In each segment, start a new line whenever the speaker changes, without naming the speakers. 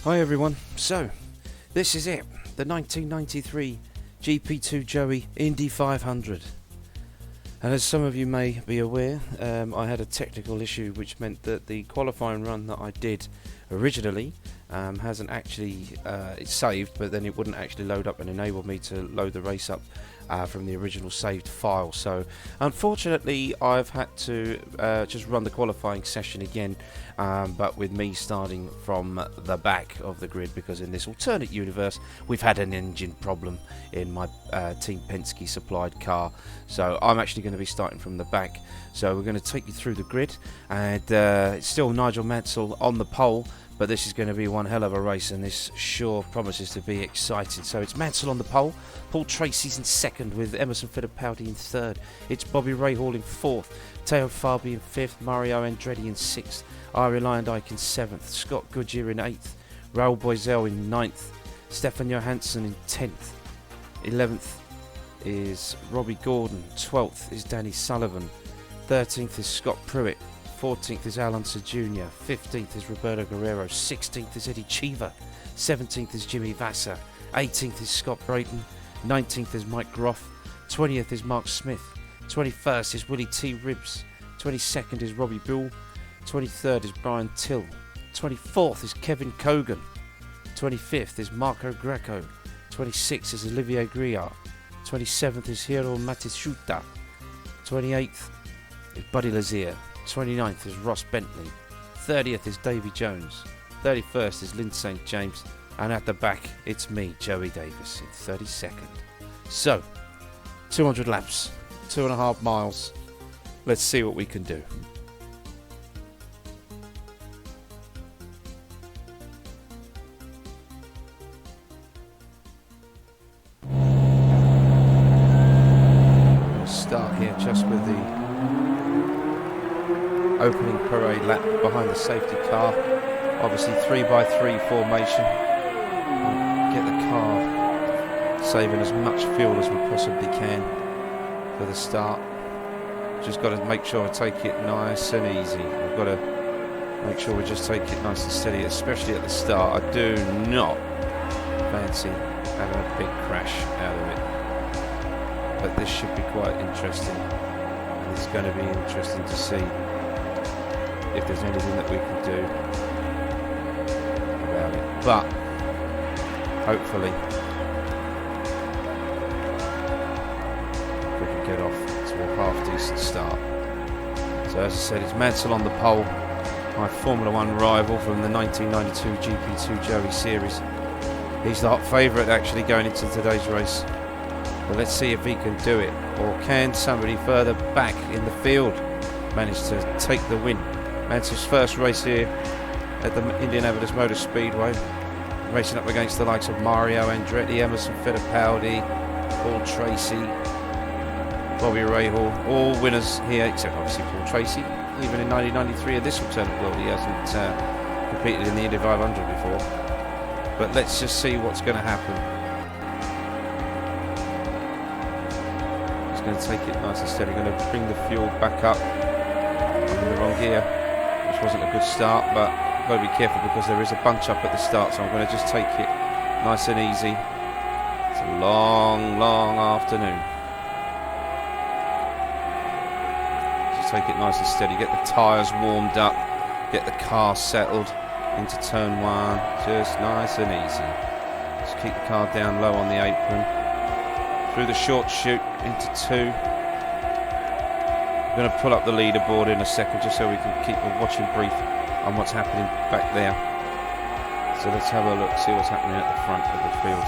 Hi everyone, so this is it, the 1993 GP2 Joey Indy500. And as some of you may be aware, I had a technical issue which meant that the qualifying run that I did originally hasn't actually, it's saved, but then it wouldn't actually load up and enable me to load the race up from the original saved file. So unfortunately I've had to just run the qualifying session again, but with me starting from the back of the grid, because in this alternate universe we've had an engine problem in my Team Penske supplied car. So I'm actually going to be starting from the back. So we're going to take you through the grid, and it's still Nigel Mansell on the pole, but this is going to be one hell of a race, and this sure promises to be exciting. So it's Mansell on the pole, Paul Tracy's in second with Emerson Fittipaldi in third, it's Bobby Rahal in fourth, Teo Fabi in fifth, Mario Andretti in sixth, Iri Leyendijk in seventh, Scott Goodyear in eighth, Raoul Boisel in ninth, Stefan Johansson in 10th, 11th is Robbie Gordon, 12th is Danny Sullivan, 13th is Scott Pruitt, 14th is Alonso Jr., 15th is Roberto Guerrero, 16th is Eddie Cheever, 17th is Jimmy Vasser, 18th is Scott Brayton, 19th is Mike Groff, 20th is Mark Smith, 21st is Willie T. Ribbs, 22nd is Robbie Buell, 23rd is Brian Till, 24th is Kevin Cogan, 25th is Marco Greco, 26th is Olivier Griart, 27th is Hiro Matsushita, 28th is Buddy Lazier, 29th is Ross Bentley, 30th is Davy Jones, 31st is Lynn St. James, and at the back it's me, Joey Davis, in 32nd. So, 200 laps, 2.5 miles, let's see what we can do. We'll start here just with the opening parade lap behind the safety car, obviously 3x3 formation. Get the car saving as much fuel as we possibly can for the start. Just got to make sure I take it nice and easy. We've got to make sure we just take it nice and steady, especially at the start. I do not fancy having a big crash out of it, but this should be quite interesting, and it's going to be interesting to see if there's anything that we can do about it. But hopefully we can get off to a half decent start. So as I said, it's Mansell on the pole, my Formula 1 rival from the 1992 GP2 Joey Series. He's the hot favourite actually going into today's race. But let's see if he can do it, or can somebody further back in the field manage to take the win. Mansell's first race here at the Indianapolis Motor Speedway, racing up against the likes of Mario Andretti, Emerson Fittipaldi, Paul Tracy, Bobby Rahal, all winners here except obviously Paul Tracy. Even in 1993 of this alternate world he hasn't competed in the Indy500 before. But let's just see what's going to happen. He's going to take it nice and steady, going to bring the fuel back up. I'm in the wrong gear, which wasn't a good start, but I've got to be careful because there is a bunch up at the start, so I'm going to just take it nice and easy. It's a long, long afternoon. Just take it nice and steady, get the tyres warmed up, get the car settled into turn one, just nice and easy. Just keep the car down low on the apron, through the short chute into two. I'm going to pull up the leaderboard in a second just so we can keep a watching brief on what's happening back there. So let's have a look, see what's happening at the front of the field.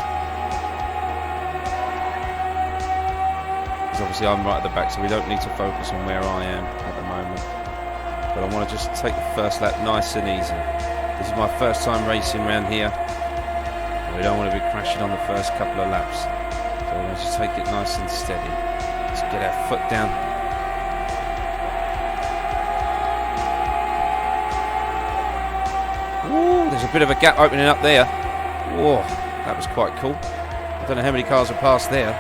Because obviously I'm right at the back, so we don't need to focus on where I am at the moment. But I want to just take the first lap nice and easy. This is my first time racing around here. We don't want to be crashing on the first couple of laps. So we're going to just take it nice and steady. Let's get our foot down. Ooh, there's a bit of a gap opening up there. Whoa, that was quite cool. I don't know how many cars have passed there.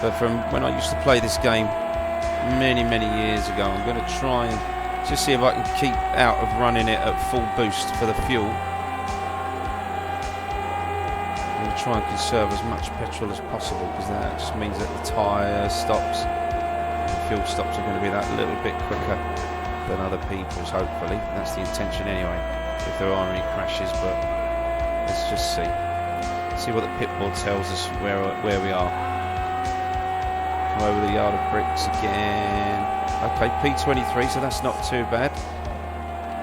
But from when I used to play this game many years ago. I'm going to try and just see if I can keep out of running it at full boost for the fuel. I'm going to try and conserve as much petrol as possible, because that just means that the tyre stops, the fuel stops are going to be that little bit quicker than other people's, hopefully. That's the intention anyway, if there are any crashes. But let's just see what the pit board tells us where we are. Come over the yard of bricks again. Okay, P23, so that's not too bad.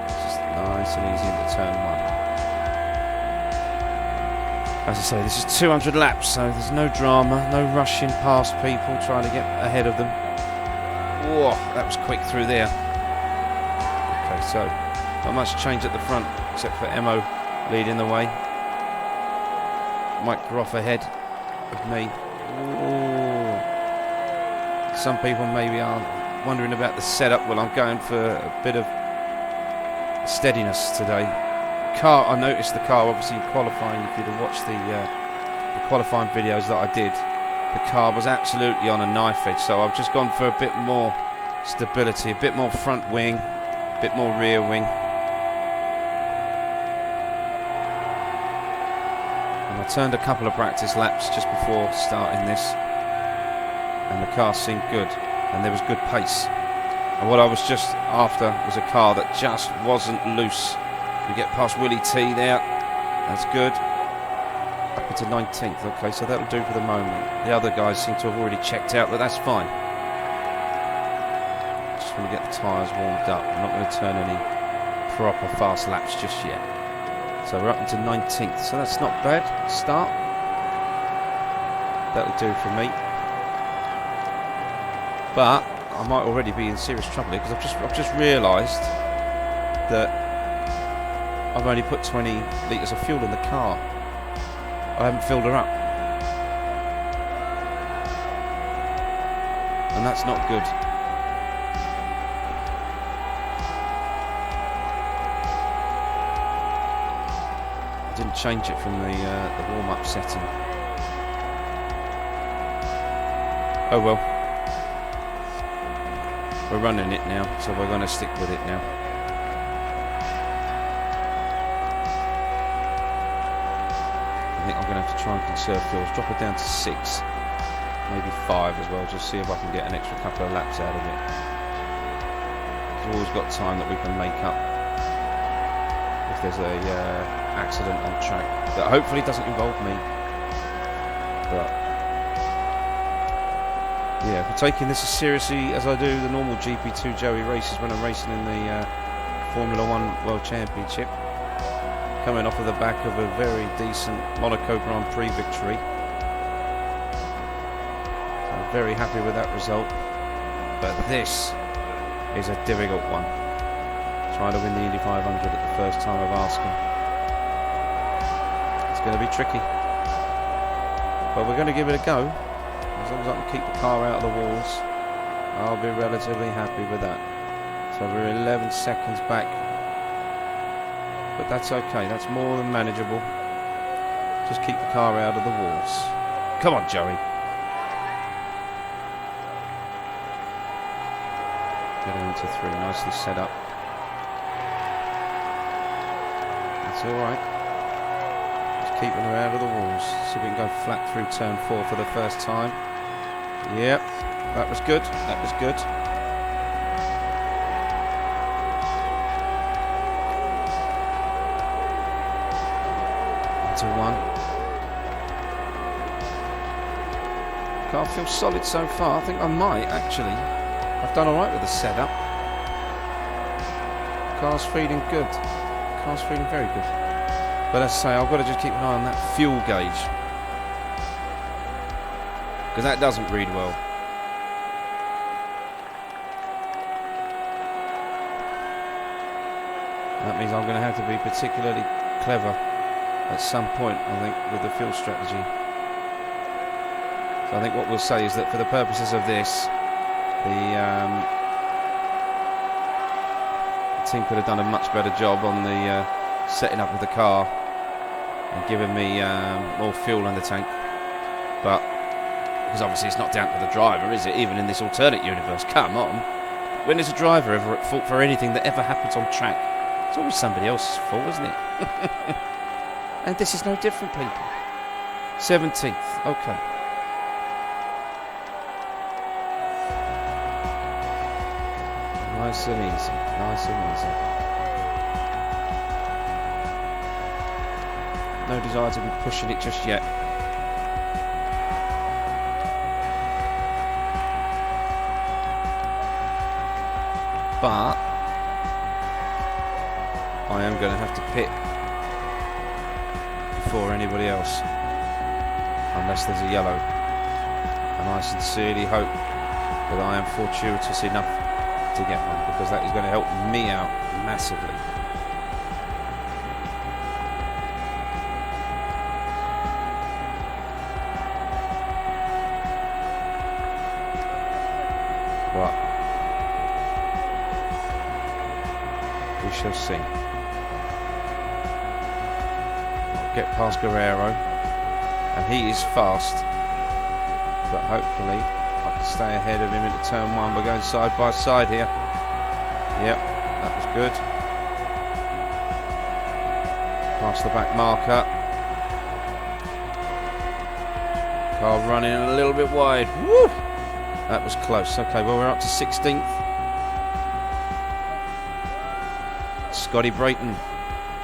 Just nice and easy into turn 1. As I say, this is 200 laps, so there's no drama, no rushing past people trying to get ahead of them. Whoa, that was quick through there. Okay, so not much change at the front, except for Emo leading the way. Mike Groff ahead of me. Ooh. Some people maybe aren't wondering about the setup. Well, I'm going for a bit of steadiness today. Car, I noticed the car, obviously in qualifying, if you'd have watched the qualifying videos that I did, the car was absolutely on a knife edge, so I've just gone for a bit more stability, a bit more front wing, a bit more rear wing. And I turned a couple of practice laps just before starting this, and the car seemed good, and there was good pace. And what I was just after was a car that just wasn't loose. We get past Willie T there, that's good. Up into 19th, okay, so that'll do for the moment. The other guys seem to have already checked out, but that's fine. Just want to get the tyres warmed up. I'm not going to turn any proper fast laps just yet. So we're up into 19th, so that's not bad. Start. That'll do for me. But I might already be in serious trouble here, because I've just realised that I've only put 20 litres of fuel in the car. I haven't filled her up. And that's not good. I didn't change it from the warm-up setting. Oh well. We're running it now, so we're going to stick with it now. I think I'm going to have to try and conserve fuels. Drop it down to 6, maybe 5 as well, just see if I can get an extra couple of laps out of it. We've always got time that we can make up if there's a accident on track that hopefully doesn't involve me. But yeah, we're taking this as seriously as I do the normal GP2 Joey races when I'm racing in the Formula 1 World Championship. Coming off of the back of a very decent Monaco Grand Prix victory. So I'm very happy with that result. But this is a difficult one. Trying to win the Indy500 at the first time of asking. It's going to be tricky. But we're going to give it a go. As long as I can keep the car out of the walls, I'll be relatively happy with that. So we're 11 seconds back. But that's okay, that's more than manageable. Just keep the car out of the walls. Come on, Joey. Get her into 3, nicely set up. That's alright. Just keeping her out of the walls. See if we can go flat through turn 4 for the first time. Yep, that was good, that was good. Into 1. Car feels solid so far. I think I might actually. I've done alright with the setup. Car's feeling good. Car's feeling very good. But as I say, I've got to just keep an eye on that fuel gauge, because that doesn't read well. That means I'm going to have to be particularly clever at some point, I think, with the fuel strategy. So I think what we'll say is that for the purposes of this, the team could have done a much better job on the setting up of the car and giving me more fuel in the tank. But Because obviously it's not down to the driver, is it? Even in this alternate universe. Come on. When is a driver ever at fault for anything that ever happens on track? It's always somebody else's fault, isn't it? And this is no different, people. 17th. Okay. Nice and easy. Nice and easy. No desire to be pushing it just yet. But I am going to have to pit before anybody else, unless there's a yellow. And I sincerely hope that I am fortuitous enough to get one, because that is going to help me out massively. But we shall see. I'll get past Guerrero, and he is fast, but hopefully I can stay ahead of him into turn one. We're going side by side here. Yep, that was good. Past the back marker. Car running a little bit wide. Woo! That was close. Okay, well, we're up to 16th. Scotty Brayton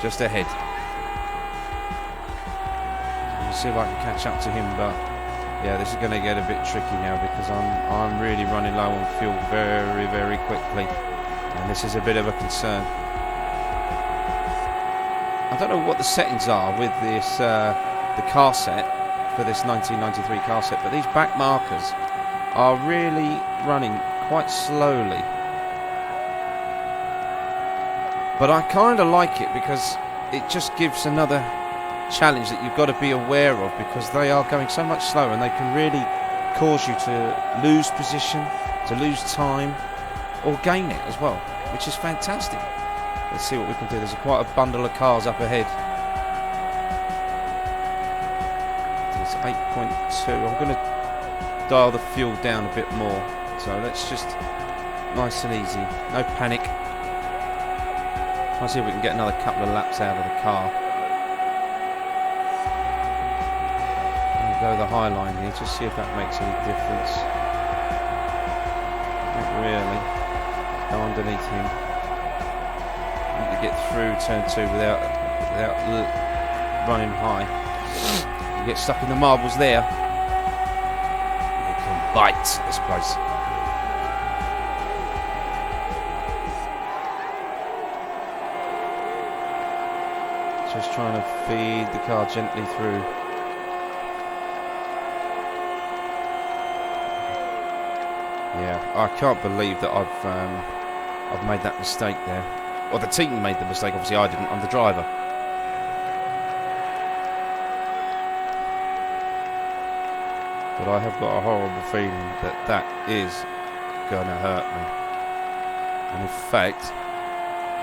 just ahead. We'll see if I can catch up to him, but yeah, this is going to get a bit tricky now, because I'm really running low on fuel very, very quickly, and this is a bit of a concern. I don't know what the settings are with this the car set for this 1993 car set, but these back markers are really running quite slowly. But I kind of like it, because it just gives another challenge that you've got to be aware of, because they are going so much slower, and they can really cause you to lose position, to lose time, or gain it as well, which is fantastic. Let's see what we can do. There's quite a bundle of cars up ahead. It's 8.2. I'm going to dial the fuel down a bit more, so let's just nice and easy, no panic. I'll see if we can get another couple of laps out of the car. Go the high line here, just see if that makes any difference. Not really. Go underneath him. Need to get through turn 2 without running high. You get stuck in the marbles there. You can bite this place. Just trying to feed the car gently through. Yeah, I can't believe that I've made that mistake there. Well, the team made the mistake, obviously I didn't, I'm the driver. But I have got a horrible feeling that that is going to hurt me. And in fact,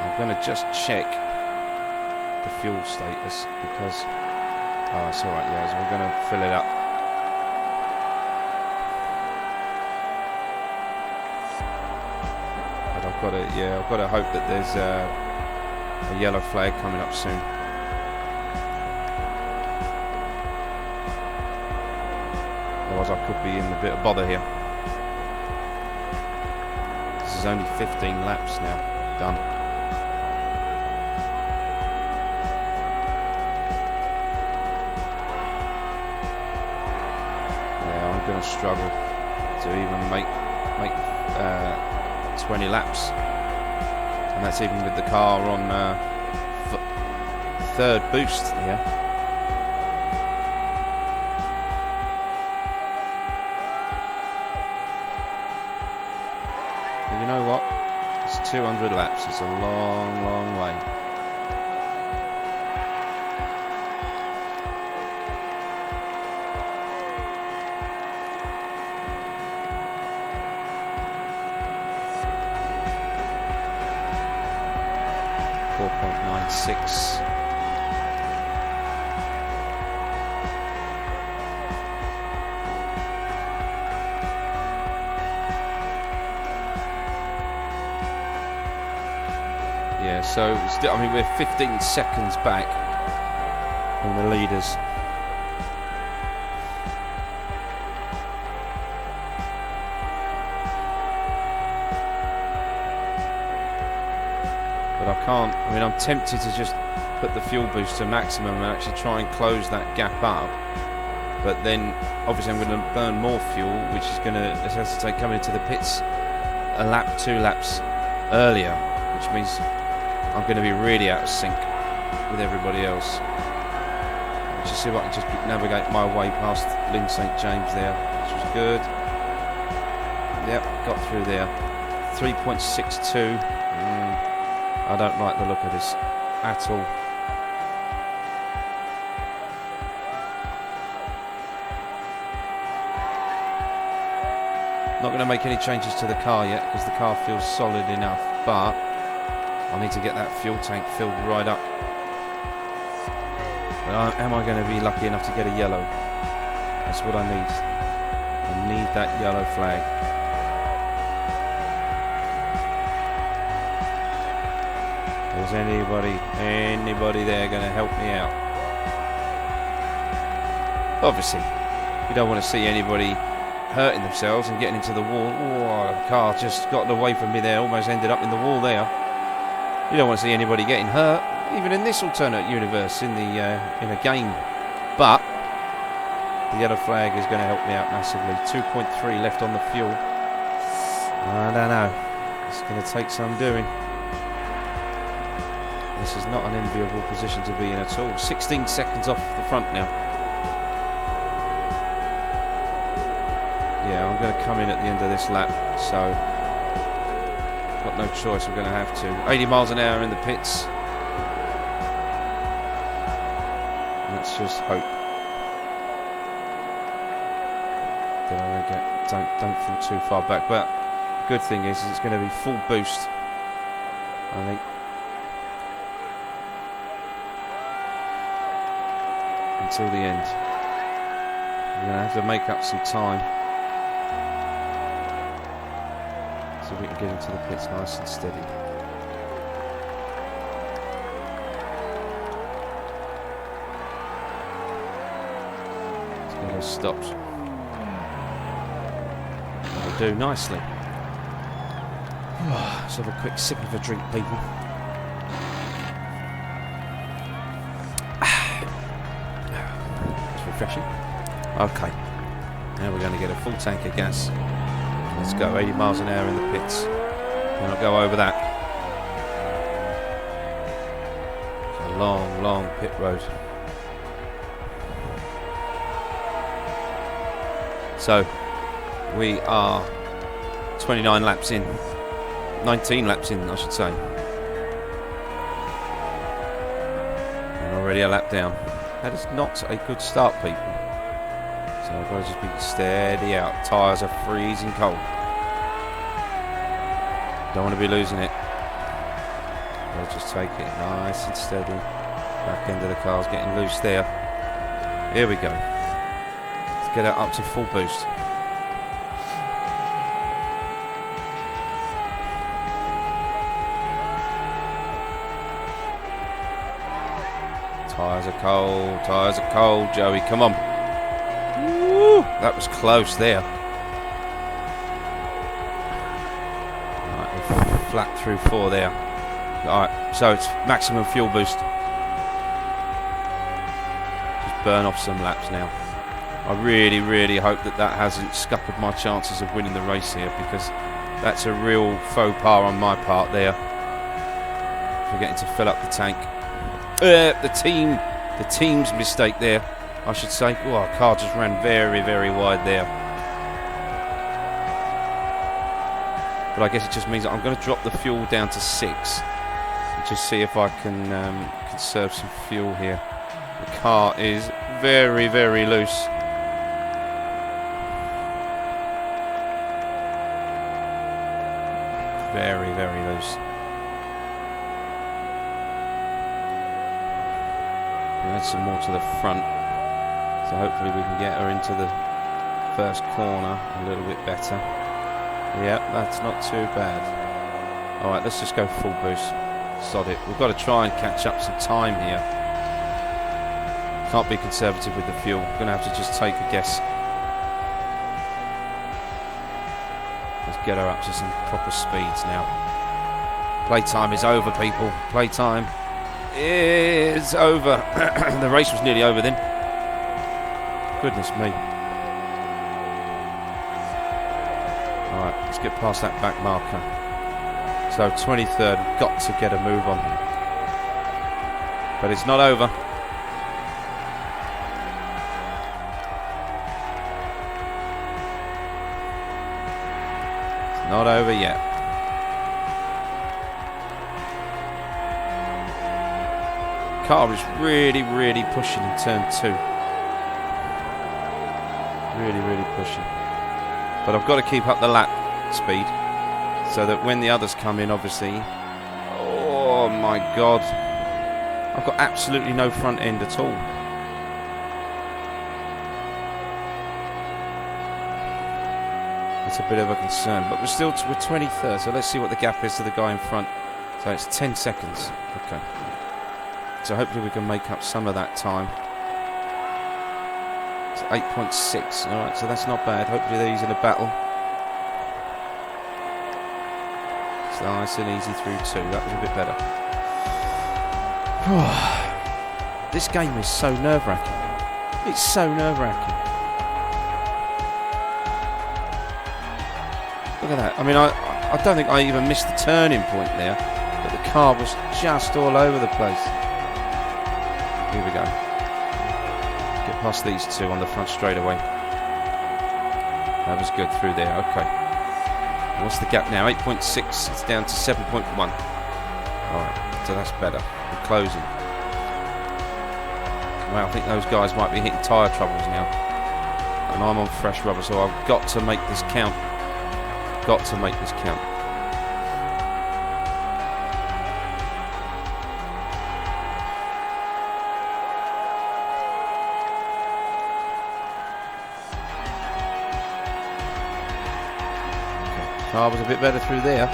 I'm going to just check the fuel status, because oh, it's alright, yeah, so we're going to fill it up. I've got to hope that there's a yellow flag coming up soon. Otherwise I could be in a bit of bother here. This is only 15 laps now. Done. Yeah, I'm going to struggle to even make 20 laps, and that's even with the car on third boost here. But you know what? It's 200 laps. It's a long, long way. .96. Yeah, so still, I mean, we're 15 seconds back from the leaders. But I can't, I mean, I'm tempted to just put the fuel boost to maximum and actually try and close that gap up. But then, obviously, I'm going to burn more fuel, which is going to necessitate coming into the pits a lap, 2 laps earlier, which means I'm going to be really out of sync with everybody else. Let's just see if I can just navigate my way past Lynn St James there, which was good. Yep, got through there. 3.62. I don't like the look of this at all. Not going to make any changes to the car yet because the car feels solid enough, but I need to get that fuel tank filled right up. But am I going to be lucky enough to get a yellow? That's what I need. I need that yellow flag. Is anybody there going to help me out? Obviously, you don't want to see anybody hurting themselves and getting into the wall. Oh, the car just got away from me there, almost ended up in the wall there. You don't want to see anybody getting hurt, even in this alternate universe, in a game. But the yellow flag is going to help me out massively. 2.3 left on the fuel. I don't know. It's going to take some doing. This is not an enviable position to be in at all. 16 seconds off the front now. Yeah, I'm going to come in at the end of this lap, so got no choice, I'm going to have to. 80 miles an hour in the pits. Let's just hope that I don't fall too far back. But the good thing is it's going to be full boost, I think. Until the end. I'm going to have to make up some time. So we can get into the pits nice and steady. Let's get those stops. That'll do nicely. Let's have a quick sip of a drink, people. It's refreshing. Okay. Now we're going to get a full tank of gas. Let's go, 80 miles an hour in the pits. Cannot go over that. It's a long, long pit road. So, we are 29 laps in. 19 laps in, I should say. And already a lap down. That is not a good start, people. So I've got to just be steady out. Tyres are freezing cold. Don't want to be losing it. I'll just take it nice and steady. Back end of the car's getting loose there. Here we go. Let's get it up to full boost. Tyres are cold, Joey, come on. Woo, that was close there. Alright, we're flat through 4 there. Alright, so it's maximum fuel boost. Just burn off some laps now. I really, really hope that hasn't scuppered my chances of winning the race here, because that's a real faux pas on my part there. Forgetting to fill up the tank. The team's mistake there, I should say. Oh, our car just ran very, very wide there. But I guess it just means that I'm going to drop the fuel down to 6 and just see if I can conserve some fuel here. The car is very, very loose. Very, very loose. Add some more to the front, so hopefully we can get her into the first corner a little bit better. Yep, that's not too bad. Alright, let's just go full boost. Sod it. We've got to try and catch up some time here. Can't be conservative with the fuel. We're going to have to just take a guess. Let's get her up to some proper speeds now. Playtime is over, people. Playtime is over. The race was nearly over then. Goodness me. Alright, let's get past that back marker. So 23rd, we've got to get a move on. But it's not over. It's not over yet. Car is really, really pushing in turn 2. Really, really pushing. But I've got to keep up the lap speed so that when the others come in, obviously... Oh my God. I've got absolutely no front end at all. It's a bit of a concern. But we're 23rd, so let's see what the gap is to the guy in front. So it's 10 seconds. Okay. So hopefully we can make up some of that time. It's 8.6. Alright, so that's not bad. Hopefully they're using a battle. It's nice and easy through 2. That was a bit better. This game is so nerve-wracking. It's so nerve-wracking. Look at that. I mean, I don't think I even missed the turning point there. But the car was just all over the place. Here we go. Get past these two on the front straightaway. That was good through there. Okay. What's the gap now? 8.6. It's down to 7.1. Alright, so that's better. We're closing. Well, I think those guys might be hitting tyre troubles now. And I'm on fresh rubber, so I've got to make this count. Got to make this count. Car was a bit better through there.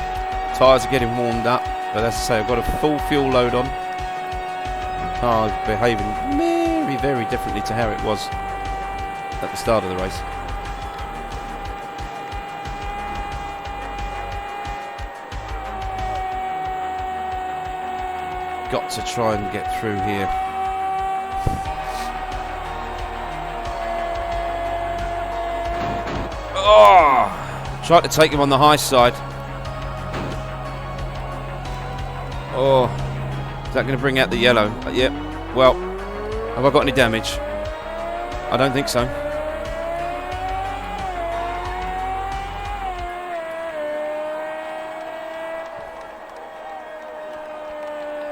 Tyres are getting warmed up, but as I say, I've got a full fuel load on. The car is behaving very, very differently to how it was at the start of the race. Got to try and get through here. Oh! Tried to take him on the high side. Oh, is that going to bring out the yellow? Yep. Well, have I got any damage? I don't think so.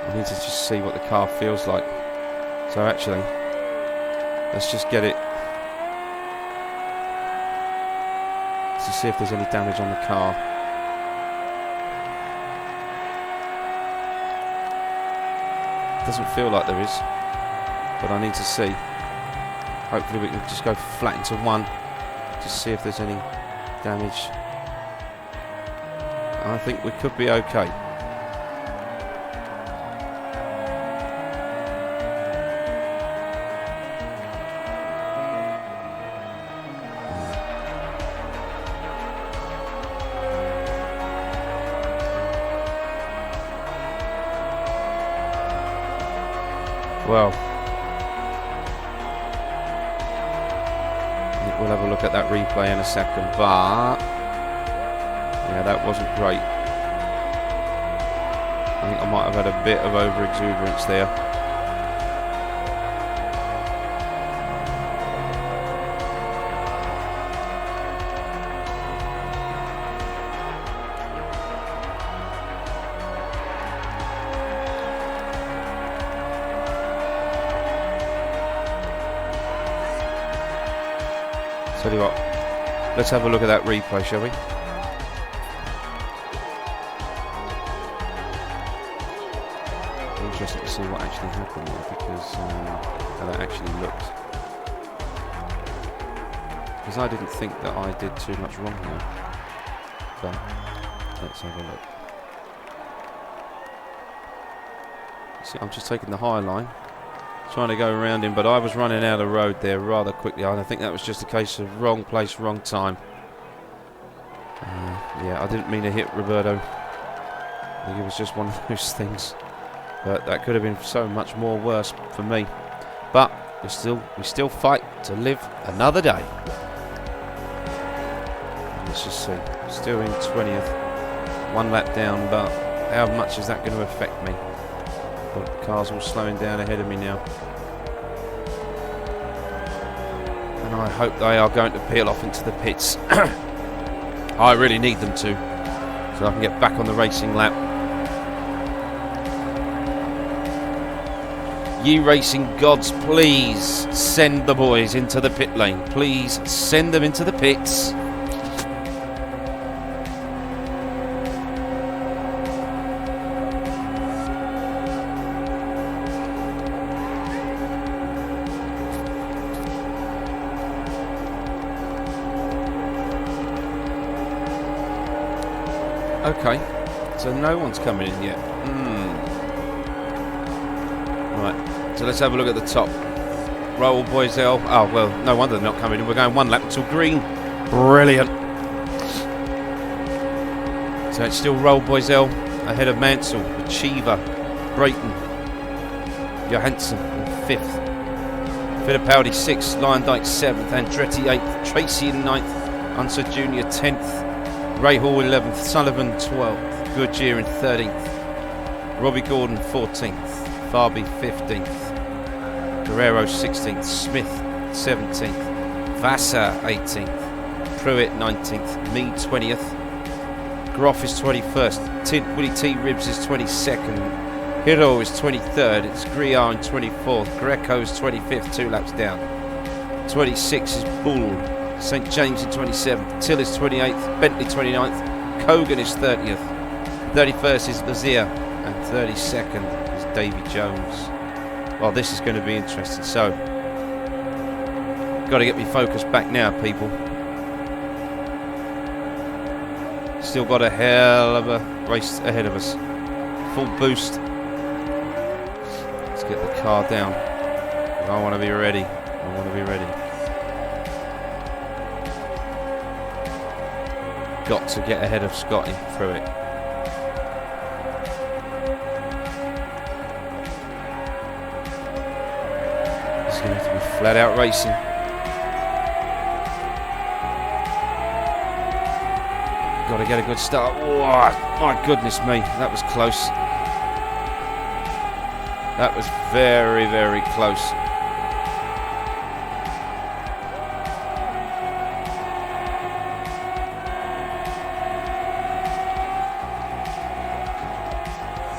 I need to just see what the car feels like. So actually, let's just get it. To see if there's any damage on the car. Doesn't feel like there is, but I need to see. Hopefully we can just go flat into 1 to see if there's any damage. I think we could be okay. Well, I think we'll have a look at that replay in a second, but yeah, that wasn't great. I think I might have had a bit of over-exuberance there. Tell you what, let's have a look at that replay, shall we? Interesting to see what actually happened there, because how that actually looked. Because I didn't think that I did too much wrong here. But let's have a look. See, I'm just taking the high line, trying to go around him, but I was running out of road there rather quickly, and I think that was just a case of wrong place, wrong time. Yeah, I didn't mean to hit Roberto. I think it was just one of those things. But that could have been so much more worse for me. But we still fight to live another day. Let's just see. Still in 20th. 1 lap down, but how much is that going to affect me? But cars all slowing down ahead of me now. And I hope they are going to peel off into the pits. I really need them to, so I can get back on the racing lap. Ye racing gods, please send the boys into the pit lane. Please send them into the pits. Okay, so no one's coming in yet. Right, so let's have a look at the top. Roll Boiselle. Oh, well, no wonder they're not coming in. We're going 1 lap until green. Brilliant. So it's still Roll Boiselle ahead of Mansell, Achiever, Brayton, Johansson in 5th. Fittipaldi 6th, Lyondike 7th, Andretti 8th, Tracy in 9th, Unser Jr. 10th. Ray Hall 11th, Sullivan 12th, Goodyear in 13th, Robbie Gordon 14th, Farby 15th, Guerrero 16th, Smith 17th, Vassar 18th, Pruitt 19th, Mead 20th, Groff is 21st, Willie T. Ribbs is 22nd, Hiro is 23rd, it's Griard in 24th, Greco is 25th, 2 laps down, 26 is Bull, St James in 27th, Till is 28th, Bentley 29th, Kogan is 30th, 31st is Lazier, and 32nd is Davy Jones. Well, this is going to be interesting, so got to get me focused back now, people. Still got a hell of a race ahead of us. Full boost. Let's get the car down. I want to be ready. I want to be ready. Got to get ahead of Scotty through it. It's going to have to be flat out racing. Got to get a good start. Oh, my goodness me, that was close. That was very, very close.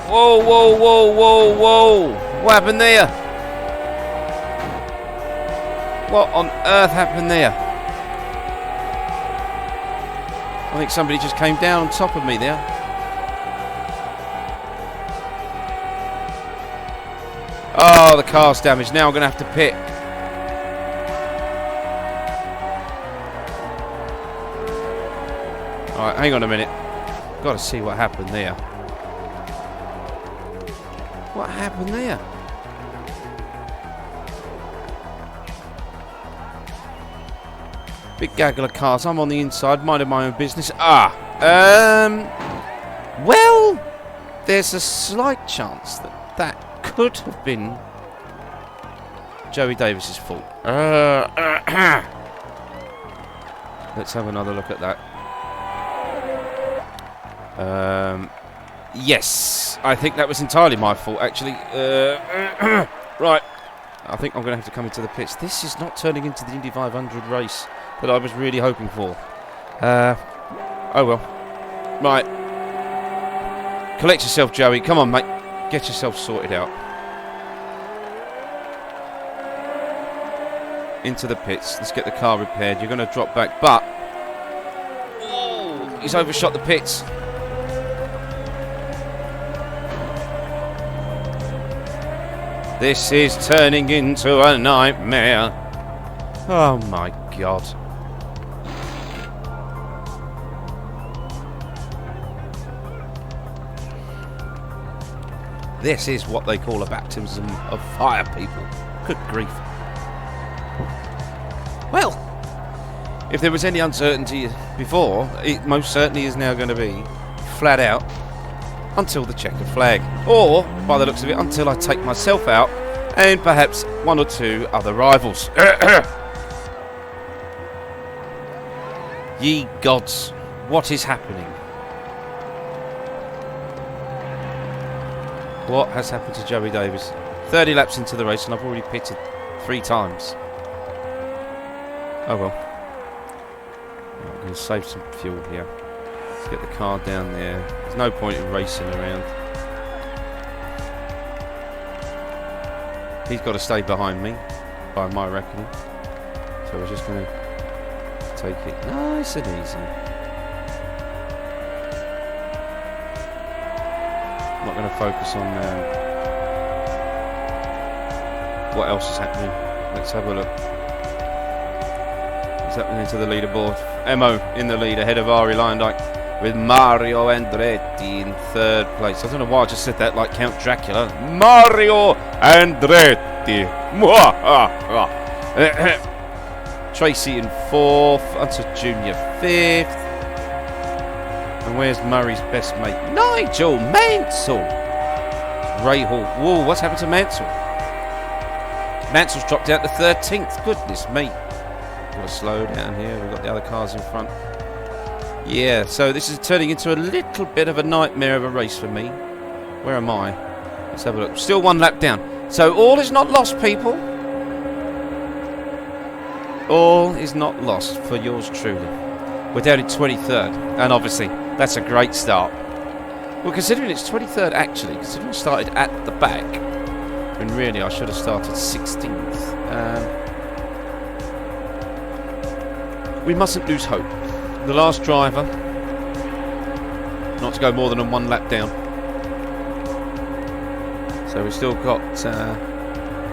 Whoa, whoa, whoa, whoa, whoa. What happened there? What on earth happened there? I think somebody just came down on top of me there. Oh, the car's damaged. Now I'm going to have to pit. Alright, hang on a minute. Got to see what happened there. What happened there? Big gaggle of cars. I'm on the inside, minding my own business. Well, there's a slight chance that that could have been Joey Davies' fault. Let's have another look at that. Yes, I think that was entirely my fault, actually. Right, I think I'm going to have to come into the pits. This is not turning into the Indy500 race that I was really hoping for. Oh well. Right. Collect yourself, Joey. Come on, mate. Get yourself sorted out. Into the pits. Let's get the car repaired. You're going to drop back, but... Ooh, he's overshot the pits. This is turning into a nightmare. Oh my God. This is what they call a baptism of fire, people. Good grief. Well, if there was any uncertainty before, it most certainly is now going to be flat out until the checkered flag. Or, by the looks of it, until I take myself out and perhaps one or two other rivals. Ye gods, what is happening? What has happened to Joey Davies? 30 laps into the race and I've already pitted 3 times. Oh well. I'm going to save some fuel here. Let's get the car down there. There's no point in racing around. He's got to stay behind me, by my reckoning. So we're just going to take it nice and easy. I'm not going to focus on what else is happening. Let's have a look. What's happening to the leaderboard? Emo in the lead ahead of Ari Lyndike with Mario Andretti in 3rd place. I don't know why I just said that like Count Dracula. Mario Andretti. Tracy in 4th. Until Junior 5th. And where's Murray's best mate? Nigel Mansell. Rahal. Whoa, what's happened to Mansell? Mansell's dropped out to 13th. Goodness me. Got to slow down here. We've got the other cars in front. Yeah, so this is turning into a little bit of a nightmare of a race for me. Where am I? Let's have a look. Still 1 lap down. So all is not lost, people. All is not lost for yours truly. We're down in 23rd, and obviously that's a great start. Well, considering it's 23rd actually, considering I started at the back, when really I should have started 16th. We mustn't lose hope. The last driver, not to go more than 1 lap down. So we've still got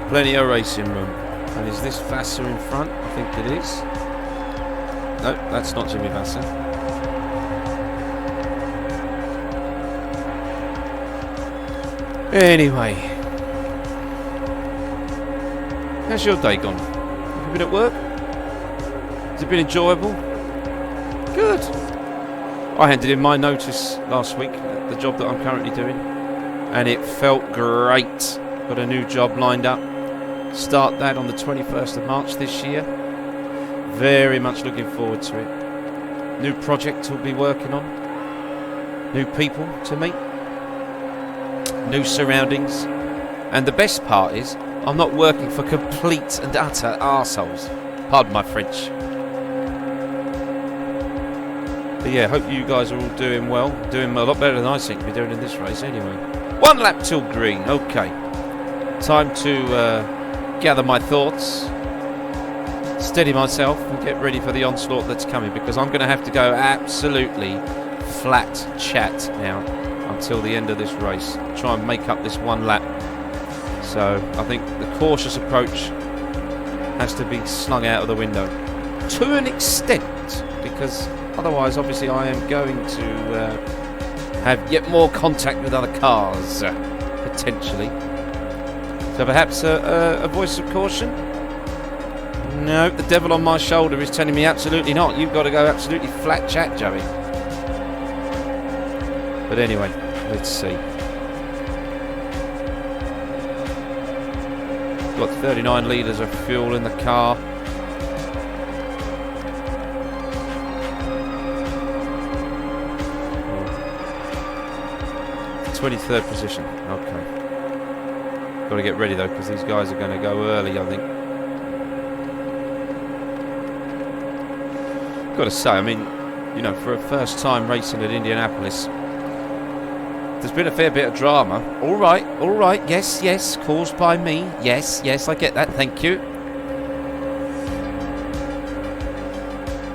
plenty of racing room. And is this Vassar in front? I think it is. No, that's not Jimmy Vassar. Anyway. How's your day gone? Have you been at work? Has it been enjoyable? Good. I handed in my notice last week at the job that I'm currently doing. And it felt great. Got a new job lined up. Start that on the 21st of March this year. Very much looking forward to it. New project to be working on. New people to meet. New surroundings. And the best part is, I'm not working for complete and utter arseholes. Pardon my French. But yeah, hope you guys are all doing well. Doing a lot better than I seem to be doing in this race anyway. 1 lap till green. Okay. Time to gather my thoughts, steady myself and get ready for the onslaught that's coming, because I'm going to have to go absolutely flat chat now until the end of this race. Try and make up this 1 lap. So I think the cautious approach has to be slung out of the window to an extent, because otherwise obviously I am going to have yet more contact with other cars potentially. So perhaps a voice of caution? No, the devil on my shoulder is telling me absolutely not. You've got to go absolutely flat chat, Joey. But anyway, let's see. Got 39 litres of fuel in the car. Oh. 23rd position. Okay. Got to get ready though, because these guys are going to go early, I think. Got to say, I mean, you know, for a first time racing at Indianapolis, there's been a fair bit of drama. All right, yes, caused by me. Yes, I get that, thank you.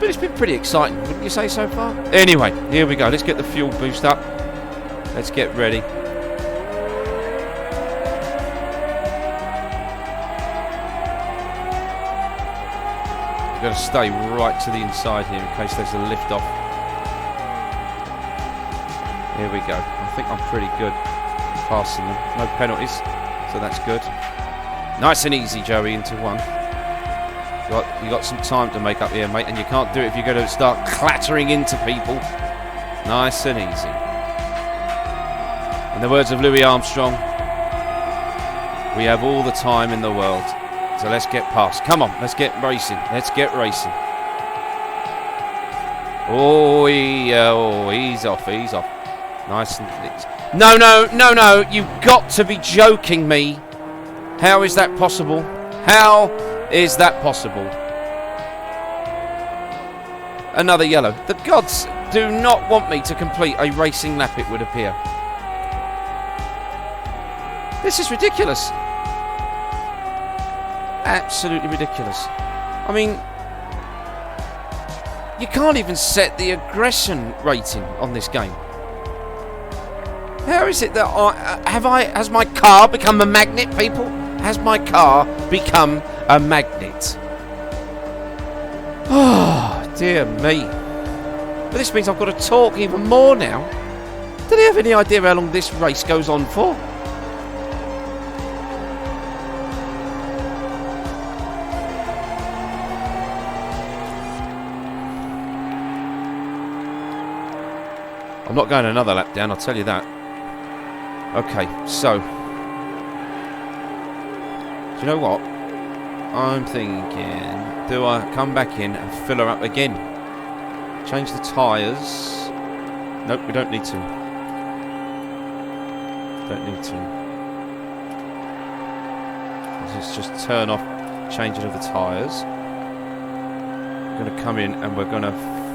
But it's been pretty exciting, wouldn't you say so far? Anyway, here we go. Let's get the fuel boost up. Let's get ready. Got to stay right to the inside here in case there's a lift off. Here we go. I think I'm pretty good. passing them. No penalties, so that's good. Nice and easy, Joey, into one. You got some time to make up here, mate, and you can't do it if you're going to start clattering into people. Nice and easy. In the words of Louis Armstrong, we have all the time in the world, so let's get past. Come on, let's get racing. Let's get racing. Oh, he's off. He's off. Nice and... No. You've got to be joking me. How is that possible? How is that possible? Another yellow. The gods do not want me to complete a racing lap, it would appear. This is ridiculous. Absolutely ridiculous. I mean, you can't even set the aggression rating on this game. How is it that has my car become a magnet, people? Has my car become a magnet? Oh, dear me. But this means I've got to talk even more now. Do they have any idea how long this race goes on for? I'm not going another lap down, I'll tell you that. Okay, so... do you know what? I'm thinking... do I come back in and fill her up again? Change the tyres. Nope, we don't need to. Don't need to. Let's just turn off changing of the tyres. We're going to come in and we're going to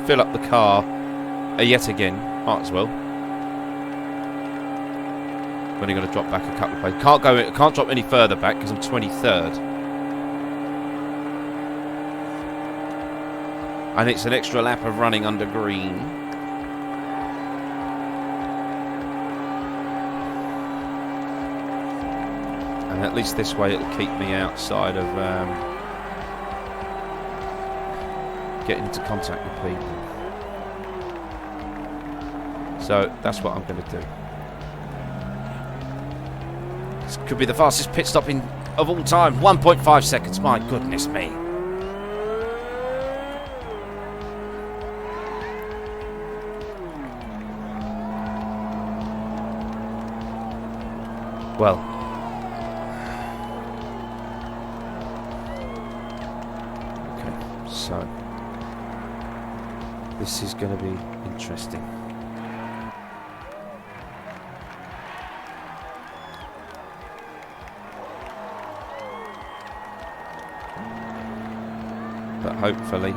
fill up the car yet again. Might as well. Only going to drop back a couple of places. Can't drop any further back because I'm 23rd. And it's an extra lap of running under green. And at least this way it'll keep me outside of getting into contact with people. So that's what I'm going to do. This could be the fastest pit stop of all time. 1.5 seconds. My goodness me. Well. Okay, so this is going to be interesting. But hopefully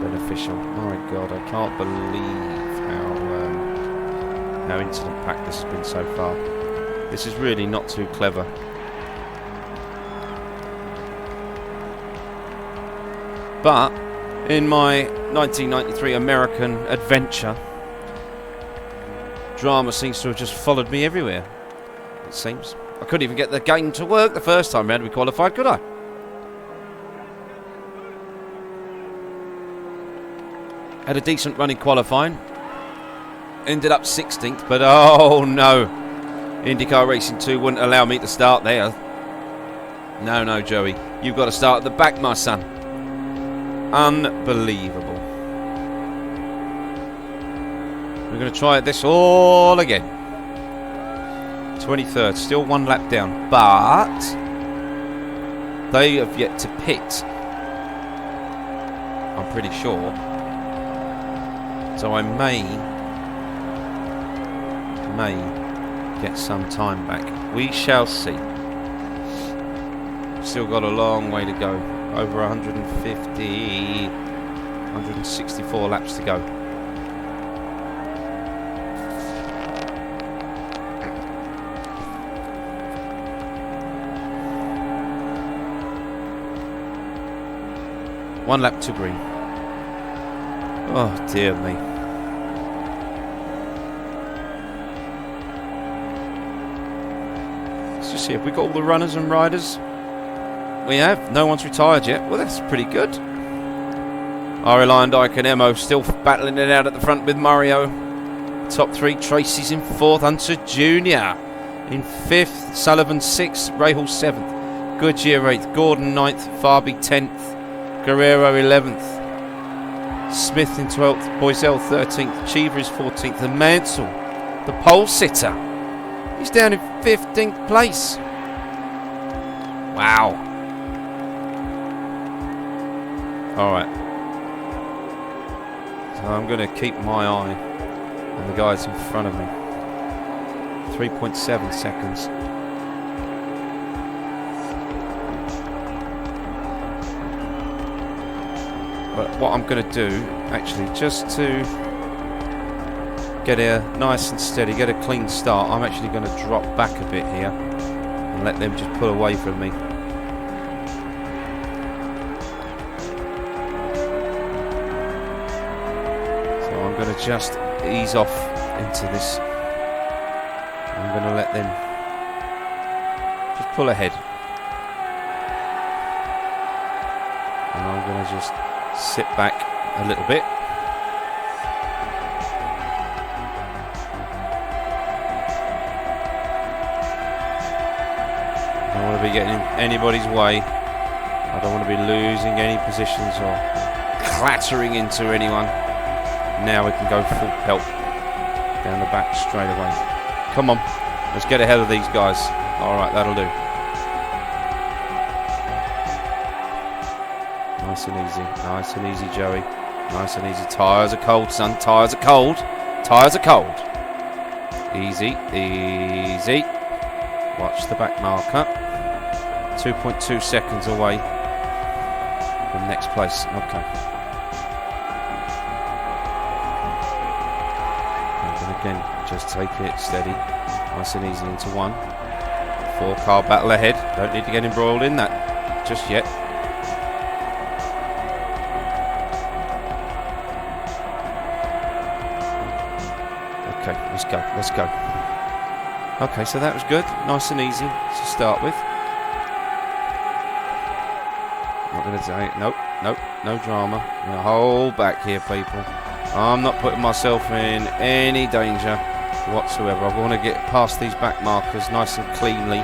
beneficial. My God, I can't believe how incident-packed this has been so far. This is really not too clever. But in my 1993 American adventure, drama seems to have just followed me everywhere, it seems. I couldn't even get the game to work the first time round we qualified, could I? Had a decent run in qualifying. Ended up 16th, but oh no. IndyCar Racing 2 wouldn't allow me to start there. No, Joey. You've got to start at the back, my son. Unbelievable. We're going to try this all again. 23rd, still one lap down, but they have yet to pit. I'm pretty sure. So I may get some time back. We shall see. Still got a long way to go. Over 150, 164 laps to go. One lap to green. Oh dear me. Let's just see if we got all the runners and riders. We have. No one's retired yet. Well, that's pretty good. Ari Lyndike and Emo still battling it out at the front with Mario. Top 3, Tracy's in 4th, Hunter Jr. in 5th, Sullivan 6th, Rahal 7th, Goodyear 8th, Gordon 9th, Farby 10th, Guerrero 11th, Smith in 12th, Boiselle 13th, Cheever is 14th, and Mansell, the pole sitter, he's down in 15th place. Wow. Alright. So I'm going to keep my eye on the guys in front of me. 3.7 seconds. But what I'm going to do, actually, just to get a nice and steady, get a clean start, I'm actually going to drop back a bit here and let them just pull away from me. So I'm going to just ease off into this. I'm going to let them just pull ahead. And I'm going to just sit back a little bit. I don't want to be getting in anybody's way. I don't want to be losing any positions or clattering into anyone. Now we can go full pelt down the back straight away. Come on, let's get ahead of these guys. Alright, that'll do. Nice and easy, Joey. Nice and easy. Tyres are cold, son. Tyres are cold. Tyres are cold. Easy, easy. Watch the back marker. 2.2 seconds away from next place. Okay. And again, just take it steady. Nice and easy into 1. 4-car battle ahead. Don't need to get embroiled in that just yet. Okay, let's go. Okay, so that was good. Nice and easy to start with. Not going to say it. Nope, no drama. I'm going to hold back here, people. I'm not putting myself in any danger whatsoever. I want to get past these back markers nice and cleanly.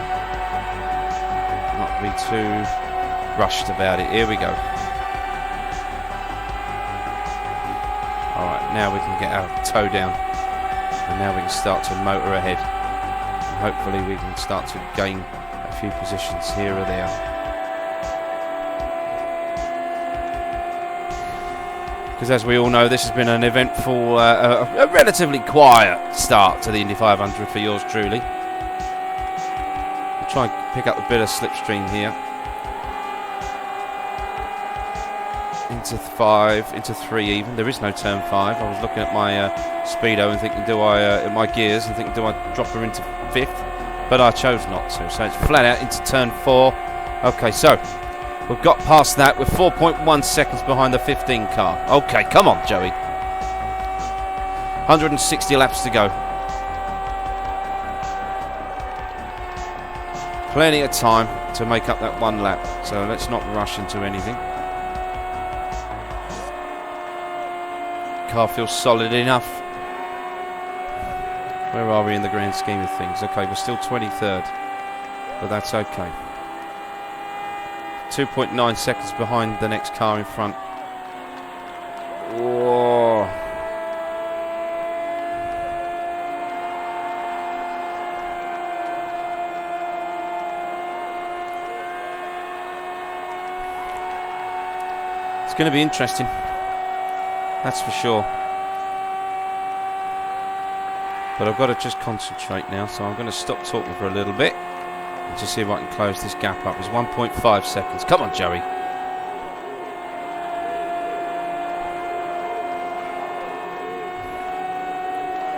Not be too rushed about it. Here we go. Alright, now we can get our toe down. And now we can start to motor ahead. And hopefully we can start to gain a few positions here or there. Because as we all know, this has been an eventful, a relatively quiet start to the Indy500 for yours truly. We'll try and pick up a bit of slipstream here. Into 5, into 3 even. There is no turn 5. I was looking at my speedo and thinking, at my gears and thinking, do I drop her into 5th? But I chose not to. So it's flat out into turn 4. Okay, so we've got past that. We're 4.1 seconds behind the 15 car. Okay, come on, Joey. 160 laps to go. Plenty of time to make up that 1 lap. So let's not rush into anything. Car feels solid enough. Where are we in the grand scheme of things? Okay, we're still 23rd, but that's okay. 2.9 seconds behind the next car in front. Whoa. It's going to be interesting. That's for sure. But I've got to just concentrate now, so I'm going to stop talking for a little bit and just see if I can close this gap up. It's 1.5 seconds. Come on, Joey.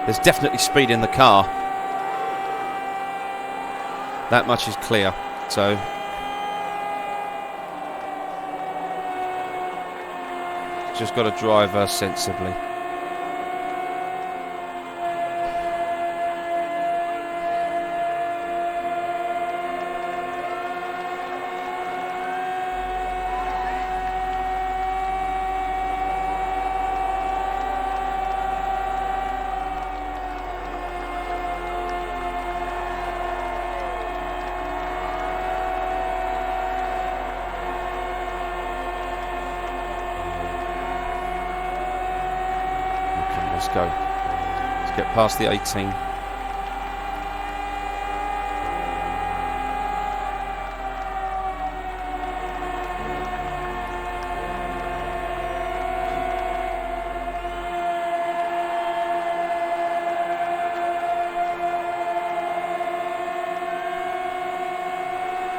There's definitely speed in the car. That much is clear. So just got to drive her sensibly. go. Let's get past the 18.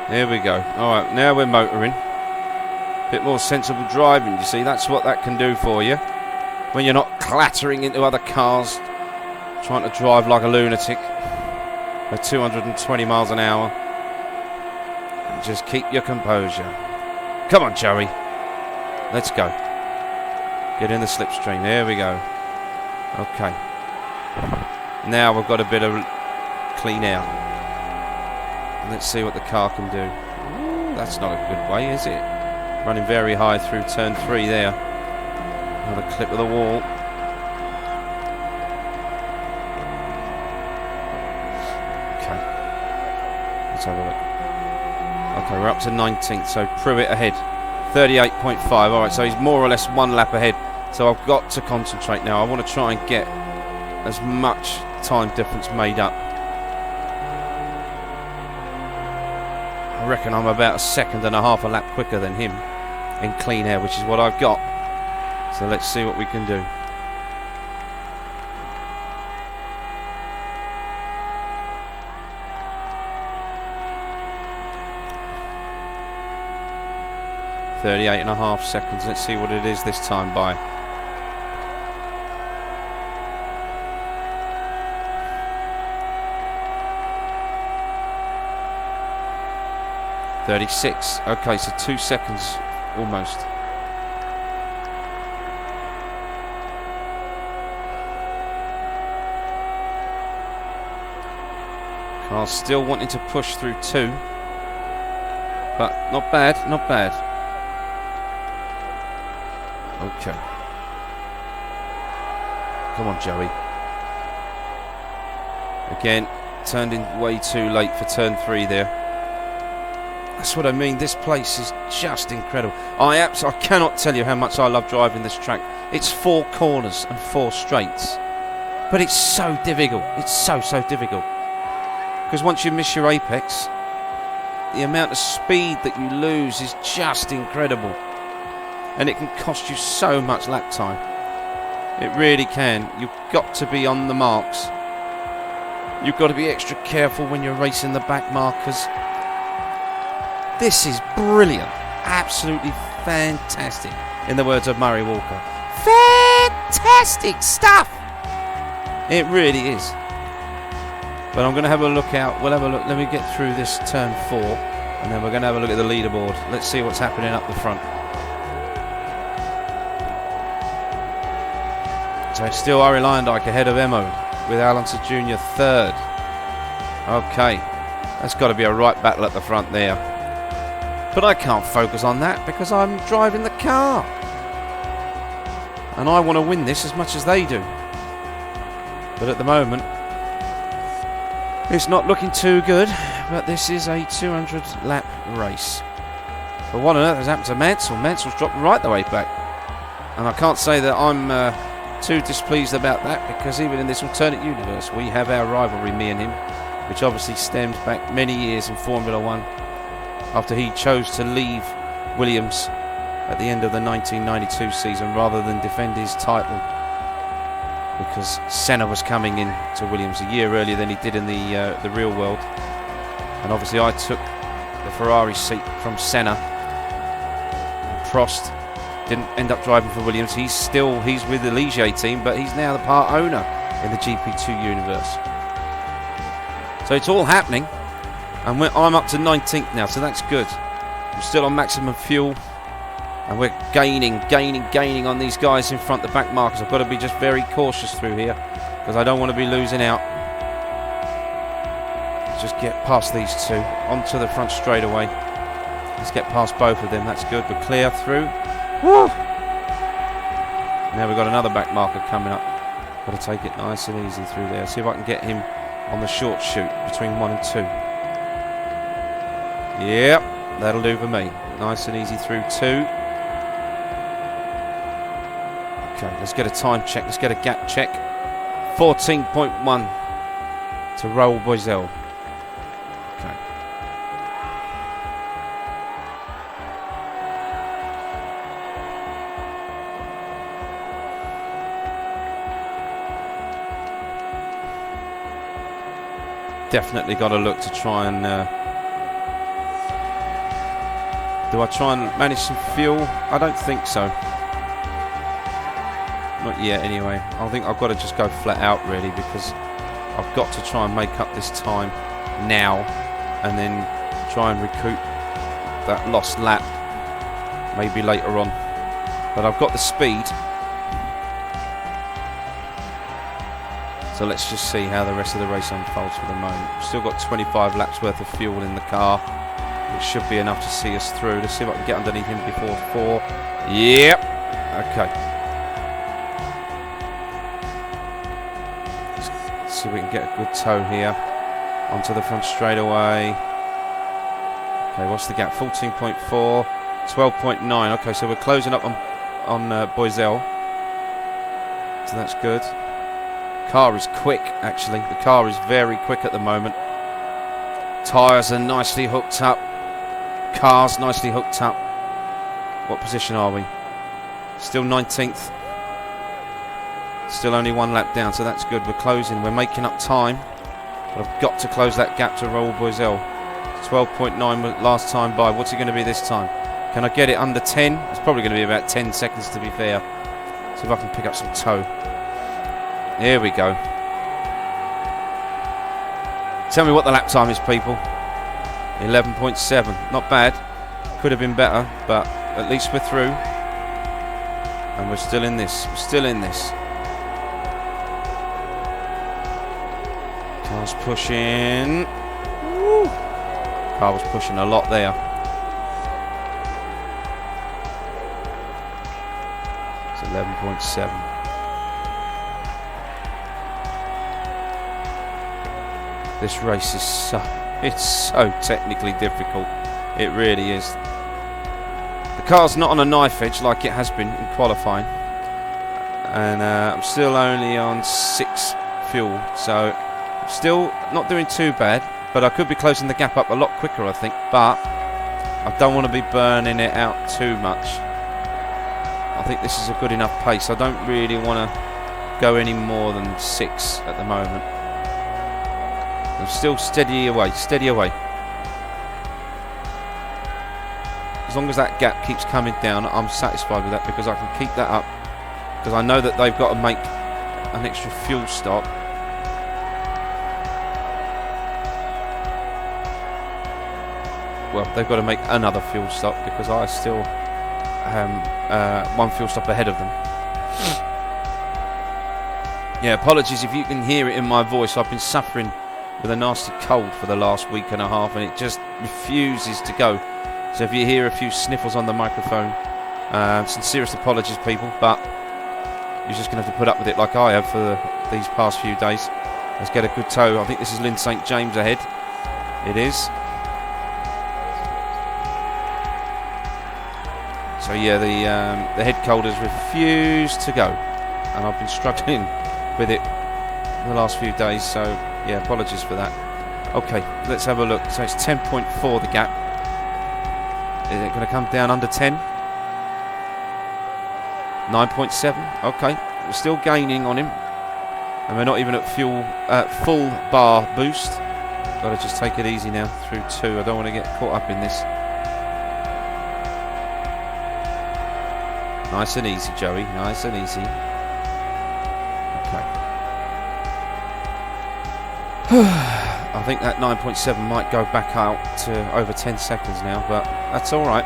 There we go. Alright, now we're motoring. Bit more sensible driving, you see. That's what that can do for you. When you're not clattering into other cars, trying to drive like a lunatic at 220 miles an hour. And just keep your composure. Come on, Joey. Let's go. Get in the slipstream. There we go. Okay. Now we've got a bit of clean air. Let's see what the car can do. Ooh, that's not a good way, is it? Running very high through turn 3 there. Another clip of the wall. Okay. Let's have a look. Okay, we're up to 19th, so Pruitt ahead. 38.5. Alright, so he's more or less 1 lap ahead. So I've got to concentrate now. I want to try and get as much time difference made up. I reckon I'm about 1.5 seconds a lap quicker than him in clean air, which is what I've got. So let's see what we can do. .38.5 seconds. Let's see what it is this time by. .36. Okay, so 2 seconds almost. Car's still wanting to push through 2, but not bad, not bad. Okay. Come on, Joey. Again, turned in way too late for turn 3 there. That's what I mean. This place is just incredible. I cannot tell you how much I love driving this track. It's 4 corners and 4 straights, but it's so difficult. It's so difficult. Because once you miss your apex, the amount of speed that you lose is just incredible, and it can cost you so much lap time. It really can. You've got to be on the marks. You've got to be extra careful when you're racing the back markers. This is brilliant. Absolutely fantastic, in the words of Murray Walker. Fantastic stuff! It really is. But I'm going to have a look out. We'll have a look. Let me get through this turn 4, and then we're going to have a look at the leaderboard. Let's see what's happening up the front. So it's still Ari Leyendyke ahead of Emo, with Alonso Jr. 3rd. Okay, that's got to be a right battle at the front there. But I can't focus on that because I'm driving the car. And I want to win this as much as they do. But at the moment, it's not looking too good. But this is a 200 lap race. But what on earth has happened to Mansell? Mansell's dropped right the way back. And I can't say that I'm too displeased about that, because even in this alternate universe, we have our rivalry, me and him, which obviously stems back many years in Formula 1. After he chose to leave Williams at the end of the 1992 season rather than defend his title, because Senna was coming in to Williams a year earlier than he did in the real world. And obviously I took the Ferrari seat from Senna. And Prost didn't end up driving for Williams. He's with the Ligier team, but he's now the part owner in the GP2 universe. So it's all happening. And I'm up to 19th now, so that's good. I'm still on maximum fuel, and we're gaining on these guys in front, the back markers. I've got to be just very cautious through here, because I don't want to be losing out. Let's just get past these 2, onto the front straightaway. Let's get past both of them, that's good. We're clear through. Woo! Now we've got another back marker coming up. Got to take it nice and easy through there. See if I can get him on the short shoot between 1 and 2. Yep, that'll do for me. Nice and easy through 2. Okay, Okay, let's get a time check. Let's get a gap check. 14.1 to Raoul Boiselle. Okay. Definitely got to look to try and... do I try and manage some fuel? I don't think so. Not yet, anyway. I think I've got to just go flat out, really, because I've got to try and make up this time now and then try and recoup that lost lap maybe later on. But I've got the speed. So let's just see how the rest of the race unfolds for the moment. Still got 25 laps worth of fuel in the car, which should be enough to see us through. Let's see if I can get underneath him before 4. Yep. Okay. Let's see if we can get a good tow here. Onto the front straightaway. Okay, what's the gap? 14.4. 12.9. Okay, so we're closing up on Boiselle. So that's good. Car is quick, actually. The car is very quick at the moment. Tyres are nicely hooked up. Car's nicely hooked up. What position are we? Still 19th. Still only 1 lap down, so that's good. We're closing. We're making up time. But I've got to close that gap to Raoul Boiselle. 12.9 last time by. What's it going to be this time? Can I get it under 10? It's probably going to be about 10 seconds, to be fair. See if I can pick up some tow. Here we go. Tell me what the lap time is, people. 11.7. Not bad. Could have been better, but at least we're through. And we're still in this. We're still in this. Car's pushing. Woo. Car was pushing a lot there. It's 11.7. This race is so technically difficult. It really is. The car's not on a knife edge like it has been in qualifying. And I'm still only on 6 fuel. So still not doing too bad. But I could be closing the gap up a lot quicker, I think. But I don't want to be burning it out too much. I think this is a good enough pace. I don't really want to go any more than 6 at the moment. I'm still steady away, steady away. As long as that gap keeps coming down, I'm satisfied with that, because I can keep that up. Because I know that they've got to make an extra fuel stop. Well, they've got to make another fuel stop, because I still am 1 fuel stop ahead of them. Yeah, apologies if you can hear it in my voice. I've been suffering with a nasty cold for the last week and a half, and it just refuses to go. So if you hear a few sniffles on the microphone, sincerest apologies, people, but you're just going to have to put up with it like I have for these past few days. Let's get a good tow. I think this is Lynn St James ahead. It is. So yeah, the head cold has refused to go, and I've been struggling with it the last few days, so yeah, apologies for that. Okay, let's have a look. So it's 10.4 the gap. Is it going to come down under 10? 9.7. Okay, we're still gaining on him, and we're not even at full bar boost. Got to just take it easy now through 2. I don't want to get caught up in this. Nice and easy, Joey. Nice and easy. Okay. I think that 9.7 might go back out to over 10 seconds now, but that's all right.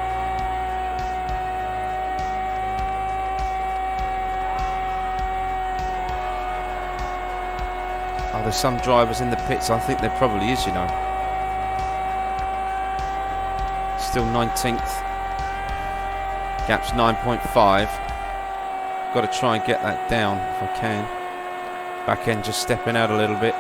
Oh, there's some drivers in the pits. I think there probably is, you know. Still 19th. Gap's 9.5. Got to try and get that down if I can. Back end just stepping out a little bit.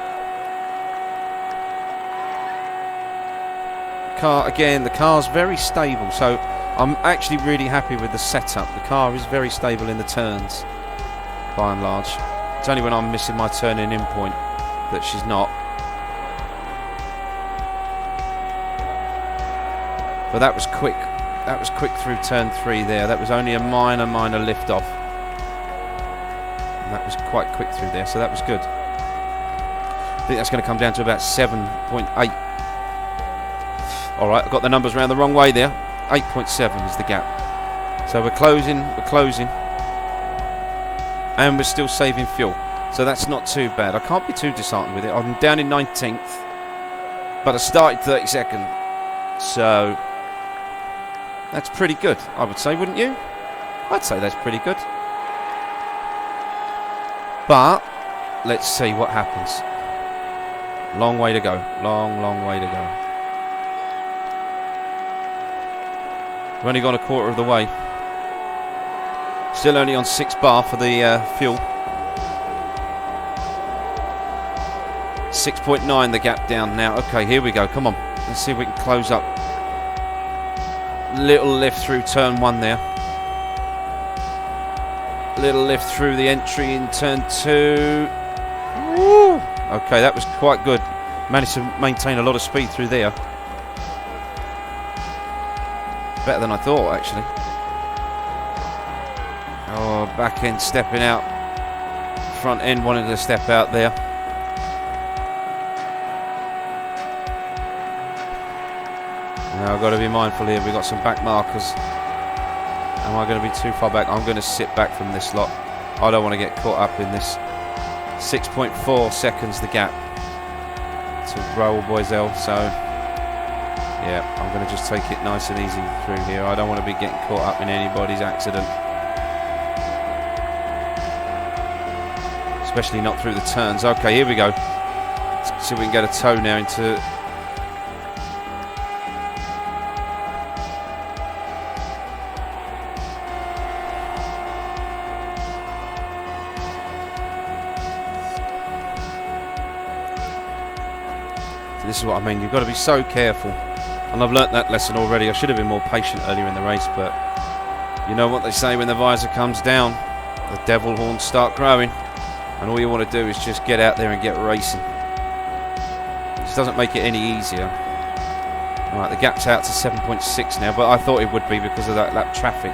Car again, the car's very stable, so I'm actually really happy with the setup. The car is very stable in the turns. by and large. It's only when I'm missing my turning in point that she's not. But that was quick. That was quick through turn 3 there. That was only a minor lift off. And that was quite quick through there, so that was good. I think that's going to come down to about 7.8. Alright, I got the numbers around the wrong way there. 8.7 is the gap. So we're closing. And we're still saving fuel. So that's not too bad. I can't be too disheartened with it. I'm down in 19th. But I started 32nd. So that's pretty good, I would say, wouldn't you? I'd say that's pretty good. But let's see what happens. Long way to go. Long way to go. We've only gone a quarter of the way. Still only on 6 bar for the fuel. 6.9 the gap down now. Okay, here we go. Come on. Let's see if we can close up. Little lift through turn 1 there. Little lift through the entry in turn 2. Woo! Okay, that was quite good. Managed to maintain a lot of speed through there. Better than I thought, actually. Oh, back end stepping out. Front end wanted to step out there. Now I've got to be mindful here. We've got some back markers. Am I going to be too far back? I'm going to sit back from this lot. I don't want to get caught up in this. 6.4 seconds the gap to Raoul Boisel. So yeah, I'm going to just take it nice and easy through here. I don't want to be getting caught up in anybody's accident. Especially not through the turns. Okay, here we go. Let's see if we can get a toe now into... This is what I mean, you've got to be so careful. And I've learnt that lesson already. I should have been more patient earlier in the race, but you know what they say, when the visor comes down, the devil horns start growing. And all you want to do is just get out there and get racing. It just doesn't make it any easier. Right, the gap's out to 7.6 now, but I thought it would be because of that lap traffic.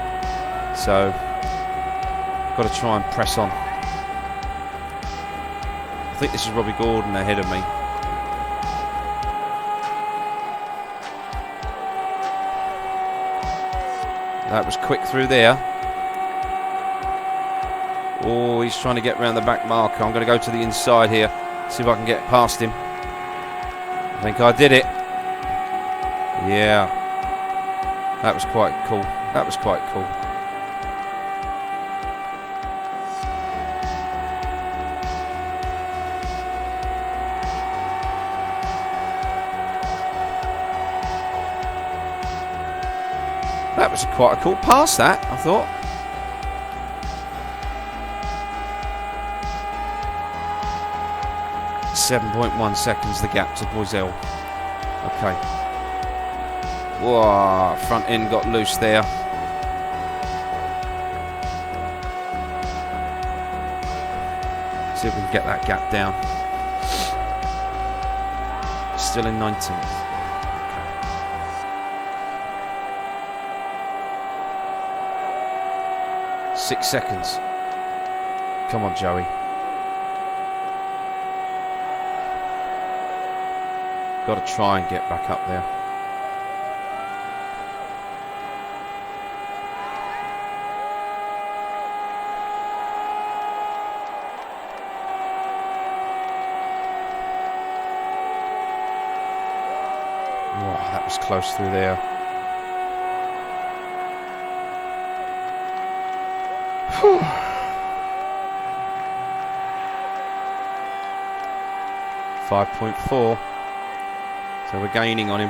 So, got to try and press on. I think this is Robbie Gordon ahead of me. That was quick through there. Oh, he's trying to get around the back marker. I'm going to go to the inside here. See if I can get past him. I think I did it. Yeah. That was quite cool. That was quite cool. That was quite a cool pass, that, I thought. .1 seconds the gap to Boisel. Okay. Whoa, front end got loose there. See if we can get that gap down. Still in 19th. 6 seconds. Come on, Joey. Got to try and get back up there. Wow, that was close through there. 5.4. So we're gaining on him.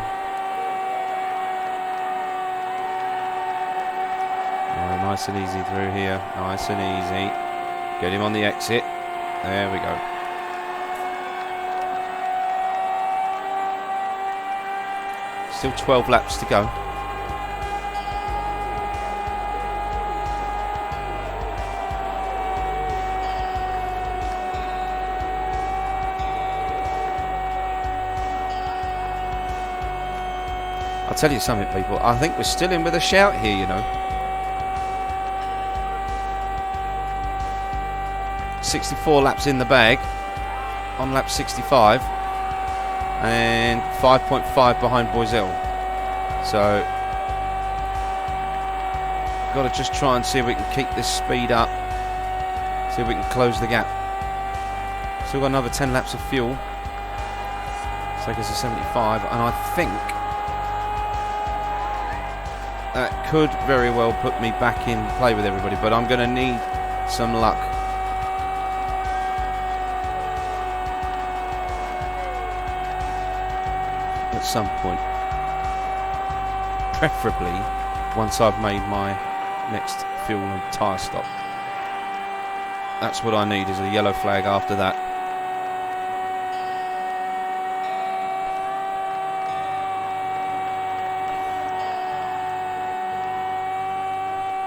Oh, nice and easy through here. Nice and easy. Get him on the exit. There we go. Still 12 laps to go. I'll tell you something, people. I think we're still in with a shout here, you know. 64 laps in the bag. On lap 65. And 5.5 behind Boiselle. So, got to just try and see if we can keep this speed up. See if we can close the gap. Still got another 10 laps of fuel. Take us to 75, and I think that could very well put me back in play with everybody, but I'm going to need some luck. At some point. Preferably once I've made my next fuel and tyre stop. That's what I need, is a yellow flag after that.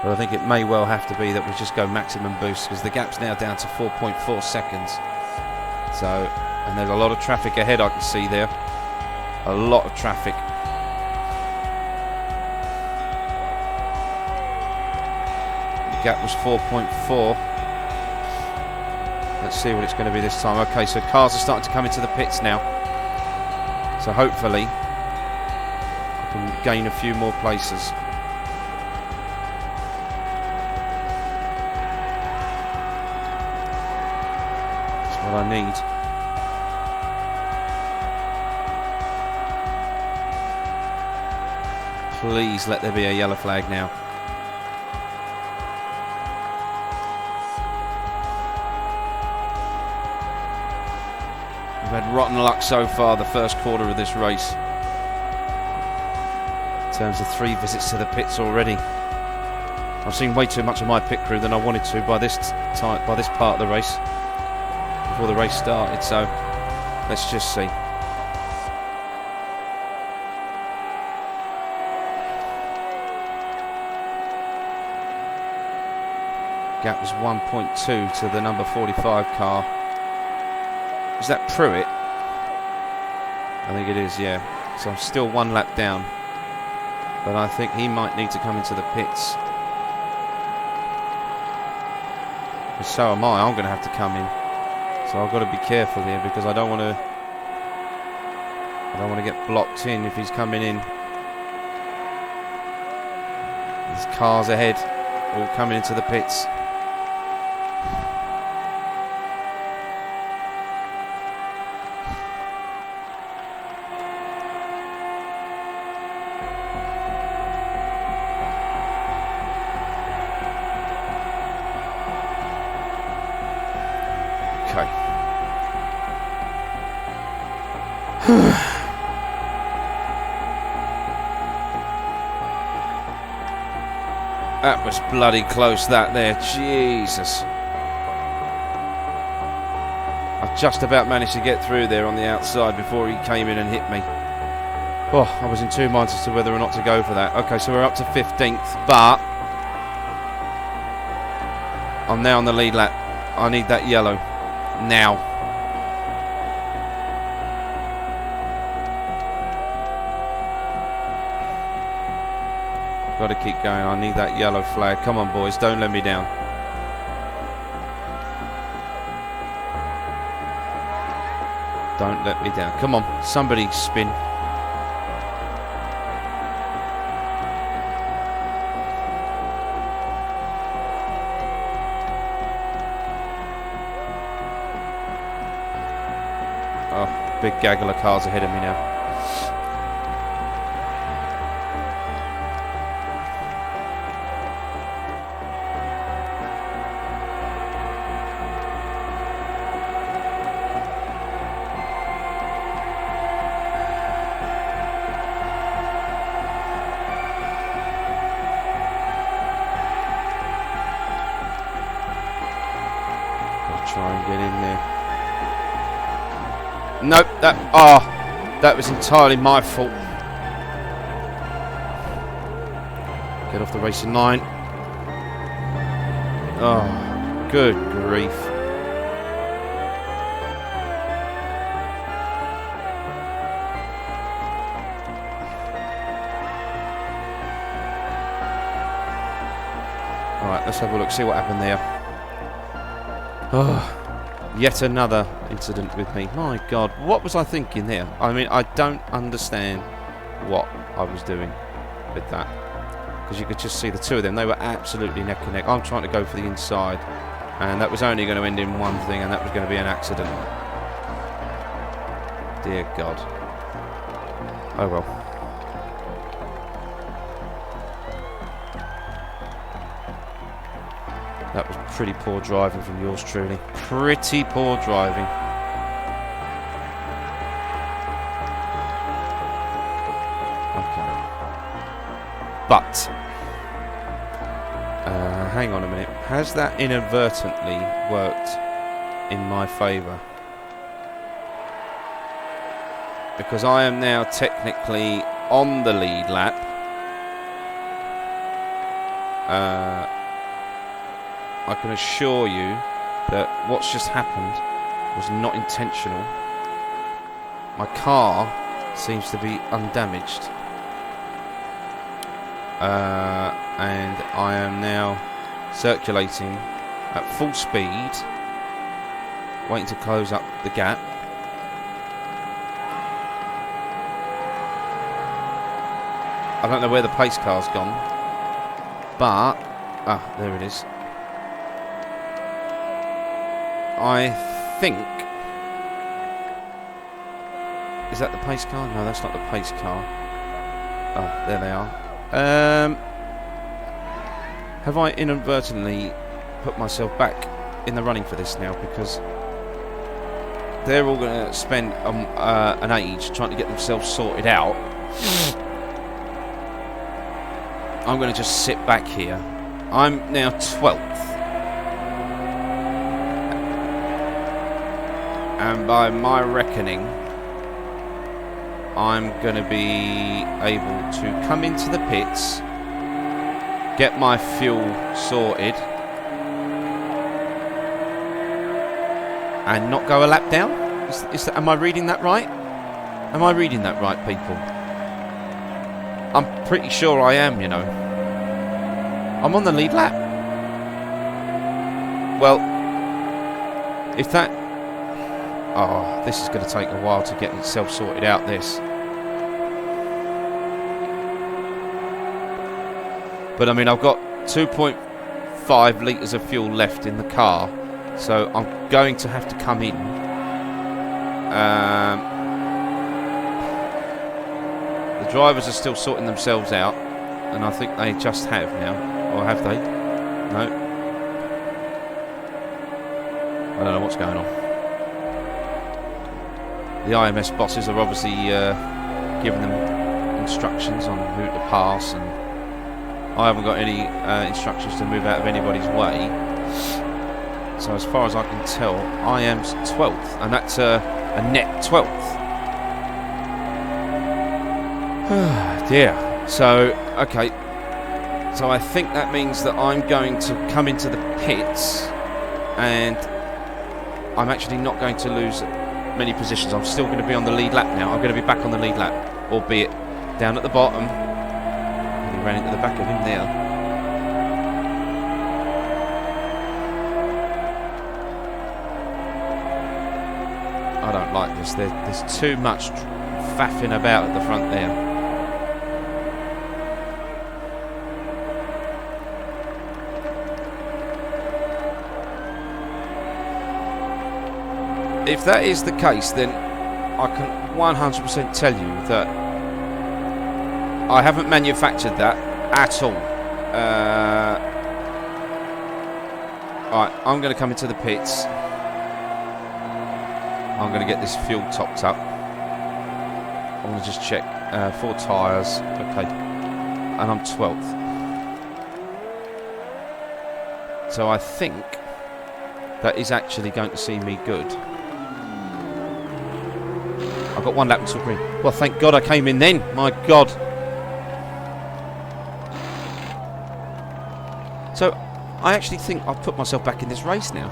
But I think it may well have to be that we just go maximum boost, because the gap's now down to 4.4 seconds. So, and there's a lot of traffic ahead I can see there. A lot of traffic. The gap was 4.4. Let's see what it's going to be this time. Okay, so cars are starting to come into the pits now. So hopefully I can gain a few more places. That's what I need. Please let there be a yellow flag now. We've had rotten luck so far the first quarter of this race. In terms of 3 visits to the pits already. I've seen way too much of my pit crew than I wanted to by this part of the race. Before the race started, so let's just see. Gap was 1.2 to the number 45 car. Is that Pruitt? I think it is, yeah. So I'm still 1 lap down. But I think he might need to come into the pits. And so am I. I'm going to have to come in. So I've got to be careful here, because I don't want to get blocked in if he's coming in. There's cars ahead, all coming into the pits. That was bloody close, that there. Jesus. I just about managed to get through there on the outside before he came in and hit me. Oh, I was in 2 minds as to whether or not to go for that. Okay, so we're up to 15th, but I'm now on the lead lap. I need that yellow. Now. Got to keep going. I need that yellow flag. Come on, boys. Don't let me down. Don't let me down. Come on. Somebody spin. Oh, big gaggle of cars ahead of me now. Try and get in there. Nope, that was entirely my fault. Get off the racing line. Oh, good grief. Right, let's have a look, see what happened there. Oh, yet another incident with me. My God, what was I thinking there? I mean, I don't understand what I was doing with that. Because you could just see the two of them. They were absolutely neck and neck. I'm trying to go for the inside. And that was only going to end in one thing, and that was going to be an accident. Dear God. Oh well. That was pretty poor driving from yours truly. Pretty poor driving. Okay. But, hang on a minute. Has that inadvertently worked in my favour? Because I am now technically on the lead lap. I can assure you that what's just happened was not intentional. My car seems to be undamaged. And I am now circulating at full speed, waiting to close up the gap. I don't know where the pace car's gone, but there it is. I think, is that the pace car? No, that's not the pace car. Oh, there they are. Have I inadvertently put myself back in the running for this now? Because they're all going to spend an age trying to get themselves sorted out. I'm going to just sit back here. I'm now 12th. And by my reckoning, I'm going to be able to come into the pits, get my fuel sorted, and not go a lap down? Am I reading that right? Am I reading that right, people? I'm pretty sure I am, you know. I'm on the lead lap. Well, if that... Oh, this is going to take a while to get itself sorted out, this. But I mean, I've got 2.5 litres of fuel left in the car, so I'm going to have to come in. The drivers are still sorting themselves out, and I think they just have now. Or have they? No. I don't know what's going on. The IMS bosses are obviously giving them instructions on who to pass, and I haven't got any instructions to move out of anybody's way. So as far as I can tell, I am 12th, and that's a net 12th. Dear. So, okay. So I think that means that I'm going to come into the pits, and I'm actually not going to lose many positions. I'm still going to be on the lead lap now. I'm going to be back on the lead lap, albeit down at the bottom. He ran into the back of him there. I don't like this. There's too much faffing about at the front there. If that is the case, then I can 100% tell you that I haven't manufactured that at all. Alright, I'm going to come into the pits. I'm going to get this fuel topped up. I want to just check 4 tyres. Okay. And I'm 12th. So I think that is actually going to see me good. I've got 1 lap until green. Well, thank God I came in then. My God. So, I actually think I've put myself back in this race now.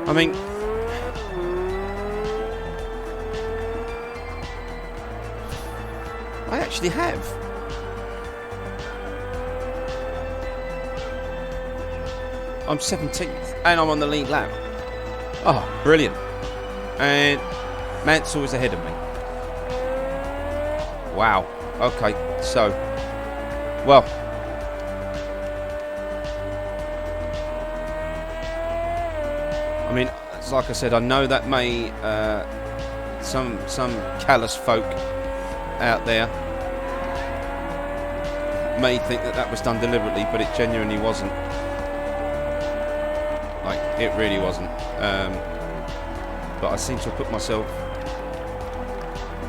I mean, I actually have. I'm 17th and I'm on the lead lap. Oh, brilliant. And Mansell is ahead of me. Wow. Okay, so, well, I mean, like I said, I know that may some callous folk out there may think that was done deliberately, but it genuinely wasn't. Like, it really wasn't. But I seem to have put myself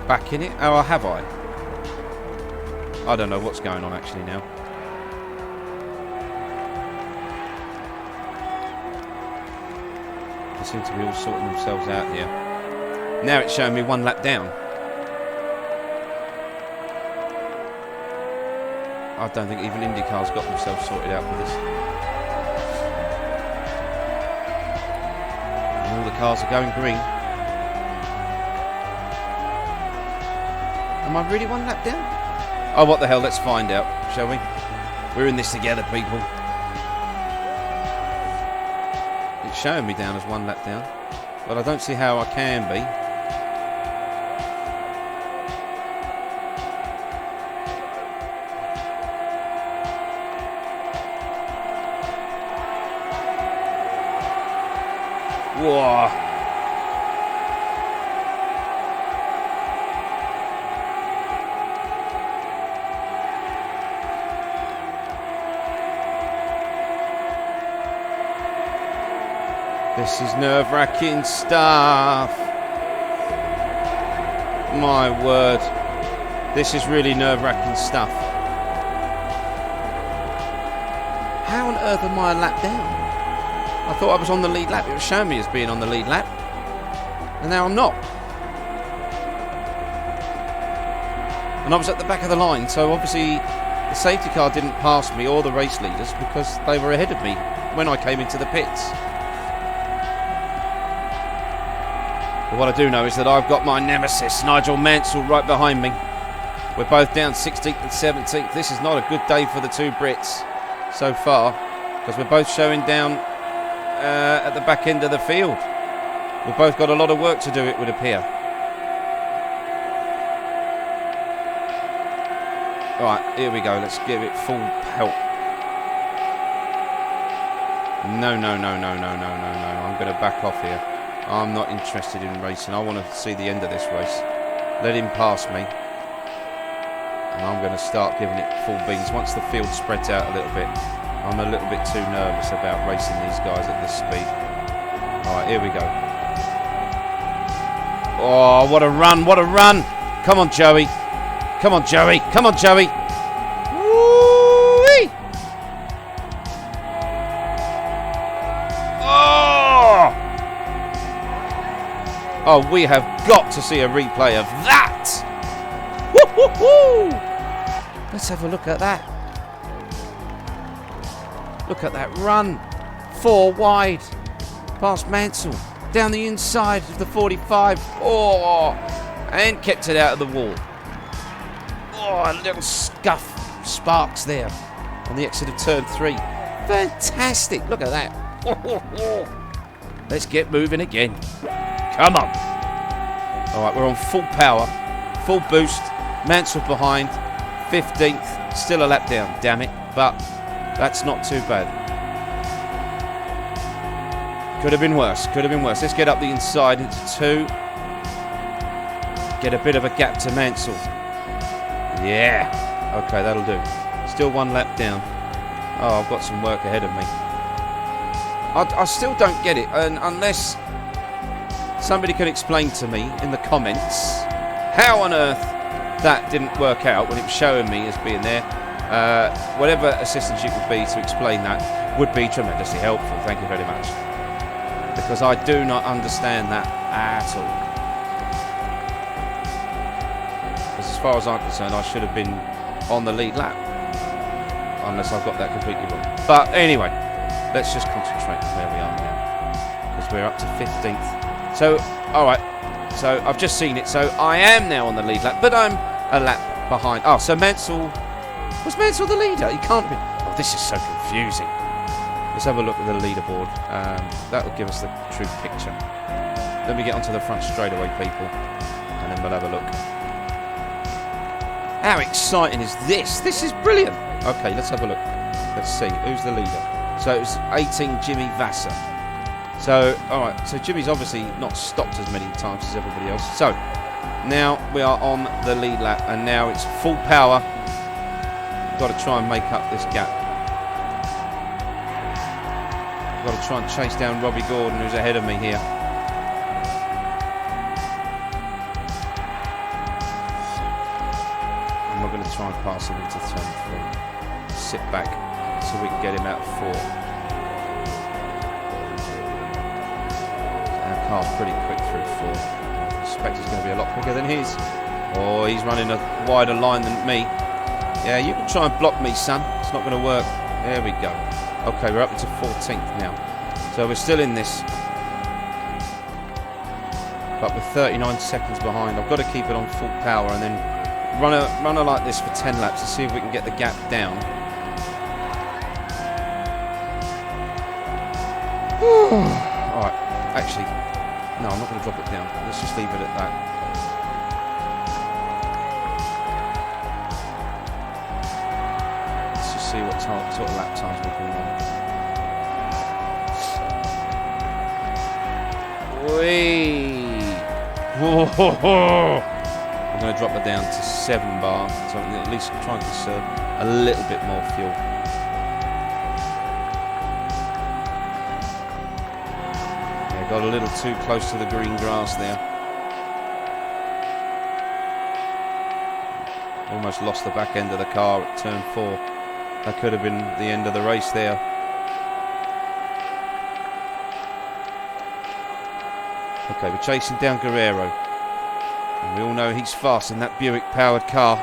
back in it. Oh, have I? I don't know what's going on actually now. They seem to be all sorting themselves out here. Now it's showing me 1 lap down. I don't think even IndyCar's got themselves sorted out for this. And all the cars are going green. Am I really 1 lap down? Oh, what the hell, let's find out, shall we? We're in this together, people. It's showing me down as 1 lap down, but I don't see how I can be. Whoa. This is nerve-wracking stuff. My word. This is really nerve-wracking stuff. How on earth am I a lap down? I thought I was on the lead lap. It was showing me as being on the lead lap. And now I'm not. And I was at the back of the line, so obviously the safety car didn't pass me or the race leaders because they were ahead of me when I came into the pits. But what I do know is that I've got my nemesis, Nigel Mansell, right behind me. We're both down 16th and 17th. This is not a good day for the two Brits so far, because we're both showing down at the back end of the field. We've both got a lot of work to do, it would appear. Right, here we go. Let's give it full pelt. No. I'm going to back off here. I'm not interested in racing. I want to see the end of this race. Let him pass me. And I'm going to start giving it full beans. Once the field spreads out a little bit, I'm a little bit too nervous about racing these guys at this speed. Alright, here we go. Oh, what a run, what a run! Come on, Joey. Come on, Joey. Come on, Joey. Woo-wee! Oh! Oh, we have got to see a replay of that! Woo-hoo-hoo! Let's have a look at that. Look at that run. 4 wide. Past Mansell. Down the inside of the 45. Oh! And kept it out of the wall. Oh, a little scuff. Sparks there on the exit of turn 3. Fantastic. Look at that. Let's get moving again. Come on. Alright, we're on full power. Full boost. Mansell behind. 15th. Still a lap down. Damn it. But that's not too bad. Could have been worse. Could have been worse. Let's get up the inside into 2. Get a bit of a gap to Mansell. Yeah. Okay, that'll do. Still 1 lap down. Oh, I've got some work ahead of me. I still don't get it. And unless somebody can explain to me in the comments how on earth that didn't work out when it was showing me as being there. Whatever assistance you could be to explain that would be tremendously helpful. Thank you very much. Because I do not understand that at all. As far as I'm concerned, I should have been on the lead lap. Unless I've got that completely wrong. But anyway, let's just concentrate on where we are now. because we're up to 15th. So, alright, so I've just seen it. So I am now on the lead lap, but I'm a lap behind. Oh, so Mansell, was Mansell the leader? He can't be. Oh, this is so confusing. Let's have a look at the leaderboard. That will give us the true picture. Let me get onto the front straightaway, people, and then we'll have a look. How exciting is this? This is brilliant. Okay, let's have a look. Let's see, who's the leader? So it was 18 Jimmy Vasser. So, alright, so Jimmy's obviously not stopped as many times as everybody else. So, now we are on the lead lap, and now it's full power. We've got to try and make up this gap. We've got to try and chase down Robbie Gordon, who's ahead of me here. And we're going to try and pass him into turn 3. Sit back so we can get him out of 4. Our car's pretty quick through 4. I suspect it's going to be a lot quicker than his. Oh, he's running a wider line than me. Yeah, you can try and block me, son. It's not going to work. There we go. Okay, we're up into 14th now. So we're still in this. But we're 39 seconds behind. I've got to keep it on full power and then run a like this for 10 laps to see if we can get the gap down. Alright, actually, no, I'm not going to drop it down. Let's just leave it at that. See what sort of lap times we can run. Whee! Whoa! I'm going to drop it down to 7 bar, so I can at least try and conserve a little bit more fuel. Yeah, got a little too close to the green grass there. Almost lost the back end of the car at turn 4. That could have been the end of the race there. Okay, we're chasing down Guerrero. And we all know he's fast in that Buick-powered car.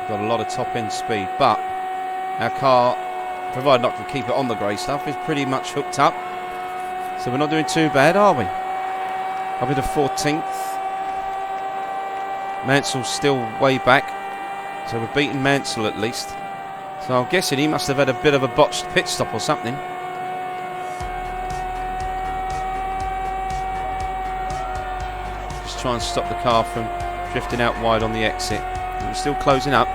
Got a lot of top-end speed, but our car, provided I can keep it on the grey stuff, is pretty much hooked up. So we're not doing too bad, are we? Up into 14th. Mansell's still way back. So we've beaten Mansell at least. So I'm guessing he must have had a bit of a botched pit stop or something. Just try and stop the car from drifting out wide on the exit. We're still closing up.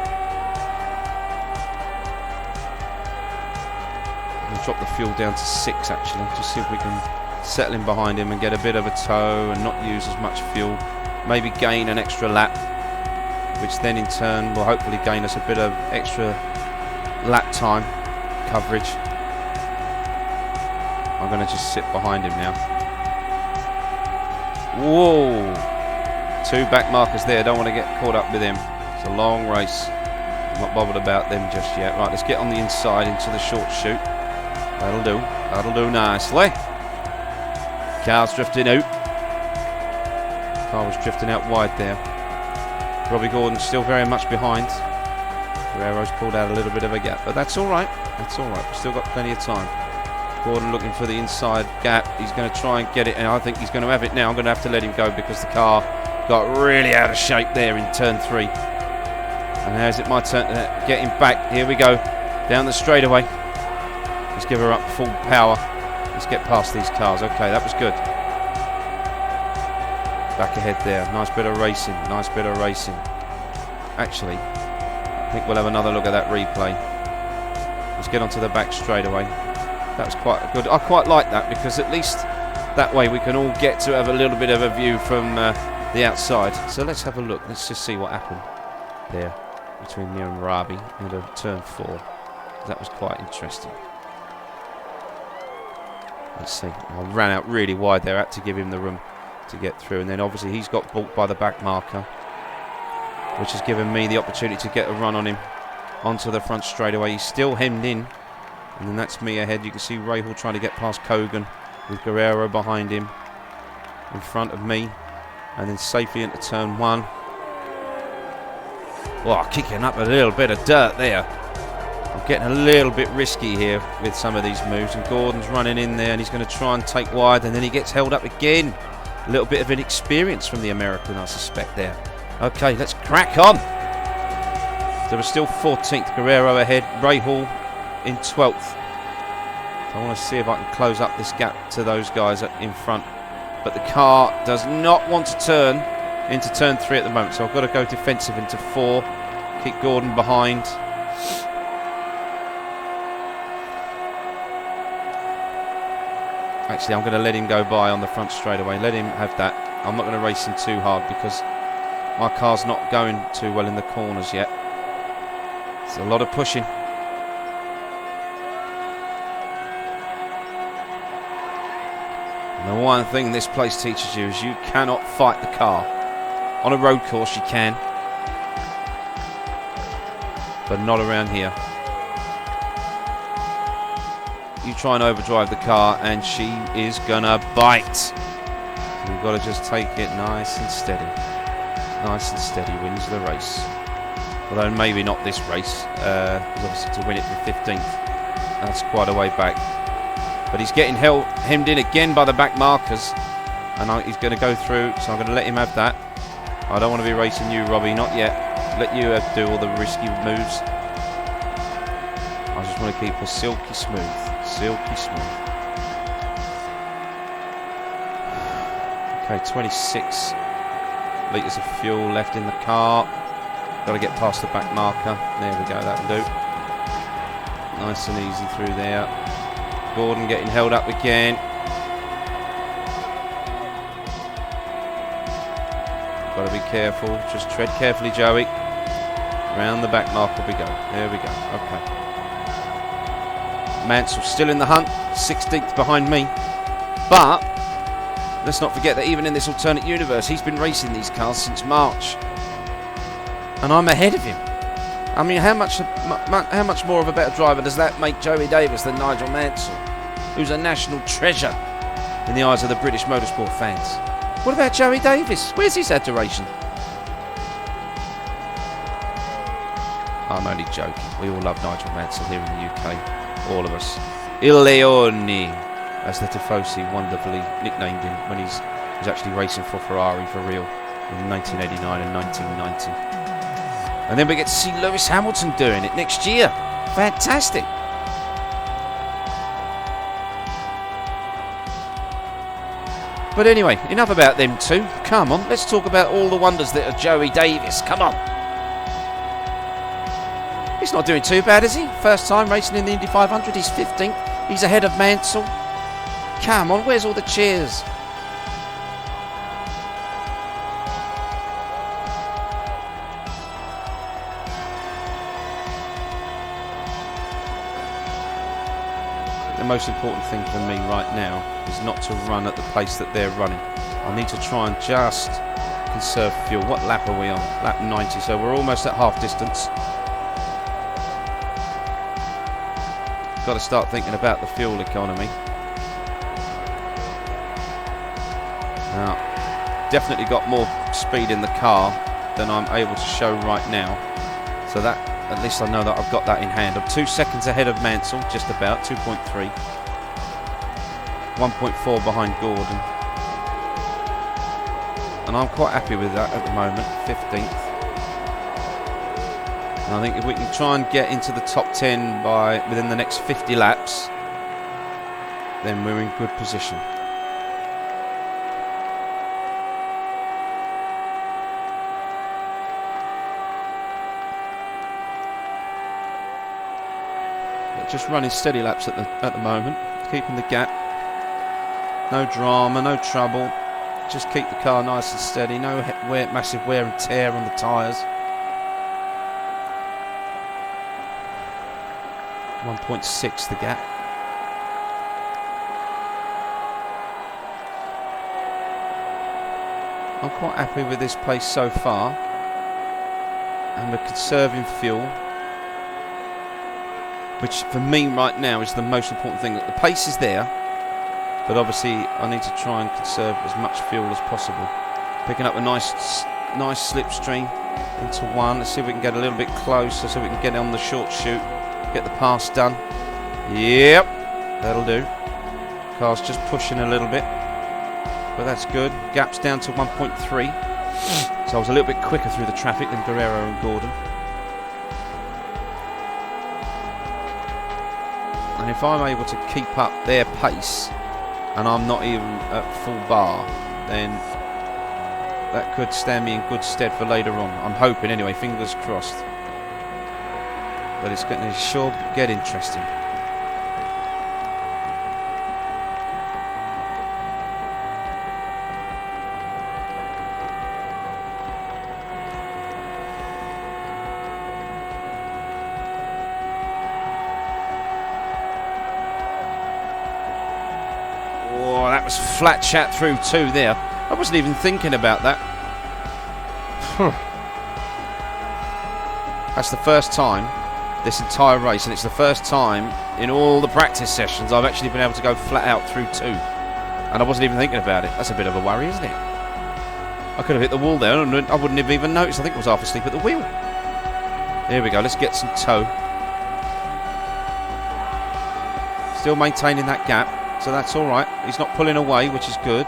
We'll drop the fuel down to 6 actually. Just see if we can settle in behind him and get a bit of a tow and not use as much fuel. Maybe gain an extra lap, which then in turn will hopefully gain us a bit of extra lap time coverage. I'm going to just sit behind him now. Whoa! 2 back markers there, don't want to get caught up with him. It's a long race. I'm not bothered about them just yet. Right, let's get on the inside into the short chute. That'll do nicely. Car's drifting out. Car was drifting out wide there. Robbie Gordon's still very much behind. Guerrero's pulled out a little bit of a gap, but that's all right. That's all right. We've still got plenty of time. Gordon looking for the inside gap. He's going to try and get it, and I think he's going to have it now. I'm going to have to let him go because the car got really out of shape there in turn 3. And now is it my turn to get him back? Here we go. Down the straightaway. Let's give her up full power. Let's get past these cars. Okay, that was good. Back ahead there. Nice bit of racing. Nice bit of racing. Actually, I think we'll have another look at that replay. Let's get onto the back straightaway. That was quite good. I quite like that because at least that way we can all get to have a little bit of a view from the outside. So let's have a look. Let's just see what happened there between me and Rabi into turn 4. That was quite interesting. Let's see. I ran out really wide there. I had to give him the room to get through, and then obviously he's got balked by the back marker, which has given me the opportunity to get a run on him onto the front straightaway. He's still hemmed in, and then that's me ahead. You can see Rahal trying to get past Kogan with Guerrero behind him in front of me, and then safely into turn 1. Well, kicking up a little bit of dirt there. I'm getting a little bit risky here with some of these moves, and Gordon's running in there and he's going to try and take wide, and then he gets held up again. A little bit of inexperience from the American, I suspect, there. Okay, let's crack on. There was still 14th, Guerrero ahead, Rahal in 12th. I want to see if I can close up this gap to those guys in front. But the car does not want to turn into turn 3 at the moment, so I've got to go defensive into 4. Keep Gordon behind. Actually, I'm going to let him go by on the front straight away. Let him have that. I'm not going to race him too hard because my car's not going too well in the corners yet. It's a lot of pushing. And the one thing this place teaches you is you cannot fight the car. On a road course you can, but not around here. You try and overdrive the car and she is gonna bite. We've got to just take it nice and steady. Nice and steady wins the race. Although maybe not this race, because obviously to win it for 15th, that's quite a way back. But he's getting hemmed in again by the back markers, and he's going to go through, so I'm going to let him have that. I don't want to be racing you, Robbie, not yet. Let you do all the risky moves. I just want to keep her silky smooth. Silky smooth. Okay, 26 litres of fuel left in the car. Got to get past the back marker. There we go, that'll do. Nice and easy through there. Gordon getting held up again. Got to be careful. Just tread carefully, Joey. Round the back marker we go. There we go. Okay. Mansell still in the hunt. 16th behind me. But let's not forget that even in this alternate universe, he's been racing these cars since March. And I'm ahead of him. I mean, how much more of a better driver does that make Joey Davies than Nigel Mansell, who's a national treasure in the eyes of the British motorsport fans? What about Joey Davies? Where's his adoration? I'm only joking. We all love Nigel Mansell here in the UK. All of us. Il Leone, as the Tifosi wonderfully nicknamed him when he was actually racing for Ferrari for real in 1989 and 1990. And then we get to see Lewis Hamilton doing it next year. Fantastic. But anyway, enough about them two. Come on, let's talk about all the wonders that are Joey Davies. Come on. He's not doing too bad, is he? First time racing in the Indy500. He's 15th. He's ahead of Mansell. Come on, where's all the cheers? The most important thing for me right now is not to run at the pace that they're running. I need to try and just conserve fuel. What lap are we on? Lap 90, so we're almost at half distance. Got to start thinking about the fuel economy. Now, definitely got more speed in the car than I'm able to show right now. So that, at least I know that I've got that in hand. I'm 2 seconds ahead of Mansell, just about, 2.3. 1.4 behind Gordon. And I'm quite happy with that at the moment, 15th. And I think if we can try and get into the top 10 within the next 50 laps, then we're in good position. Just running steady laps at the moment, keeping the gap. No drama, no trouble. Just keep the car nice and steady. No massive wear and tear on the tyres. 1.6 the gap. I'm quite happy with this pace so far, and we're conserving fuel, which for me right now is the most important thing. The pace is there, but obviously I need to try and conserve as much fuel as possible. Picking up a nice slipstream into 1. Let's see if we can get a little bit closer so we can get on the short chute. Get the pass done. Yep, that'll do. Car's just pushing a little bit, but that's good. Gap's down to 1.3. So I was a little bit quicker through the traffic than Guerrero and Gordon. And if I'm able to keep up their pace, and I'm not even at full bar, then that could stand me in good stead for later on. I'm hoping anyway, fingers crossed. But it's going to sure get interesting. Oh, that was flat chat through 2 there. I wasn't even thinking about that. That's the first time this entire race, and it's the first time in all the practice sessions I've actually been able to go flat out through 2, and I wasn't even thinking about it. That's a bit of a worry, isn't it? I could have hit the wall there and I wouldn't have even noticed. I think I was half asleep at the wheel. Here we go, let's get some toe. Still maintaining that gap, so that's alright. He's not pulling away, which is good,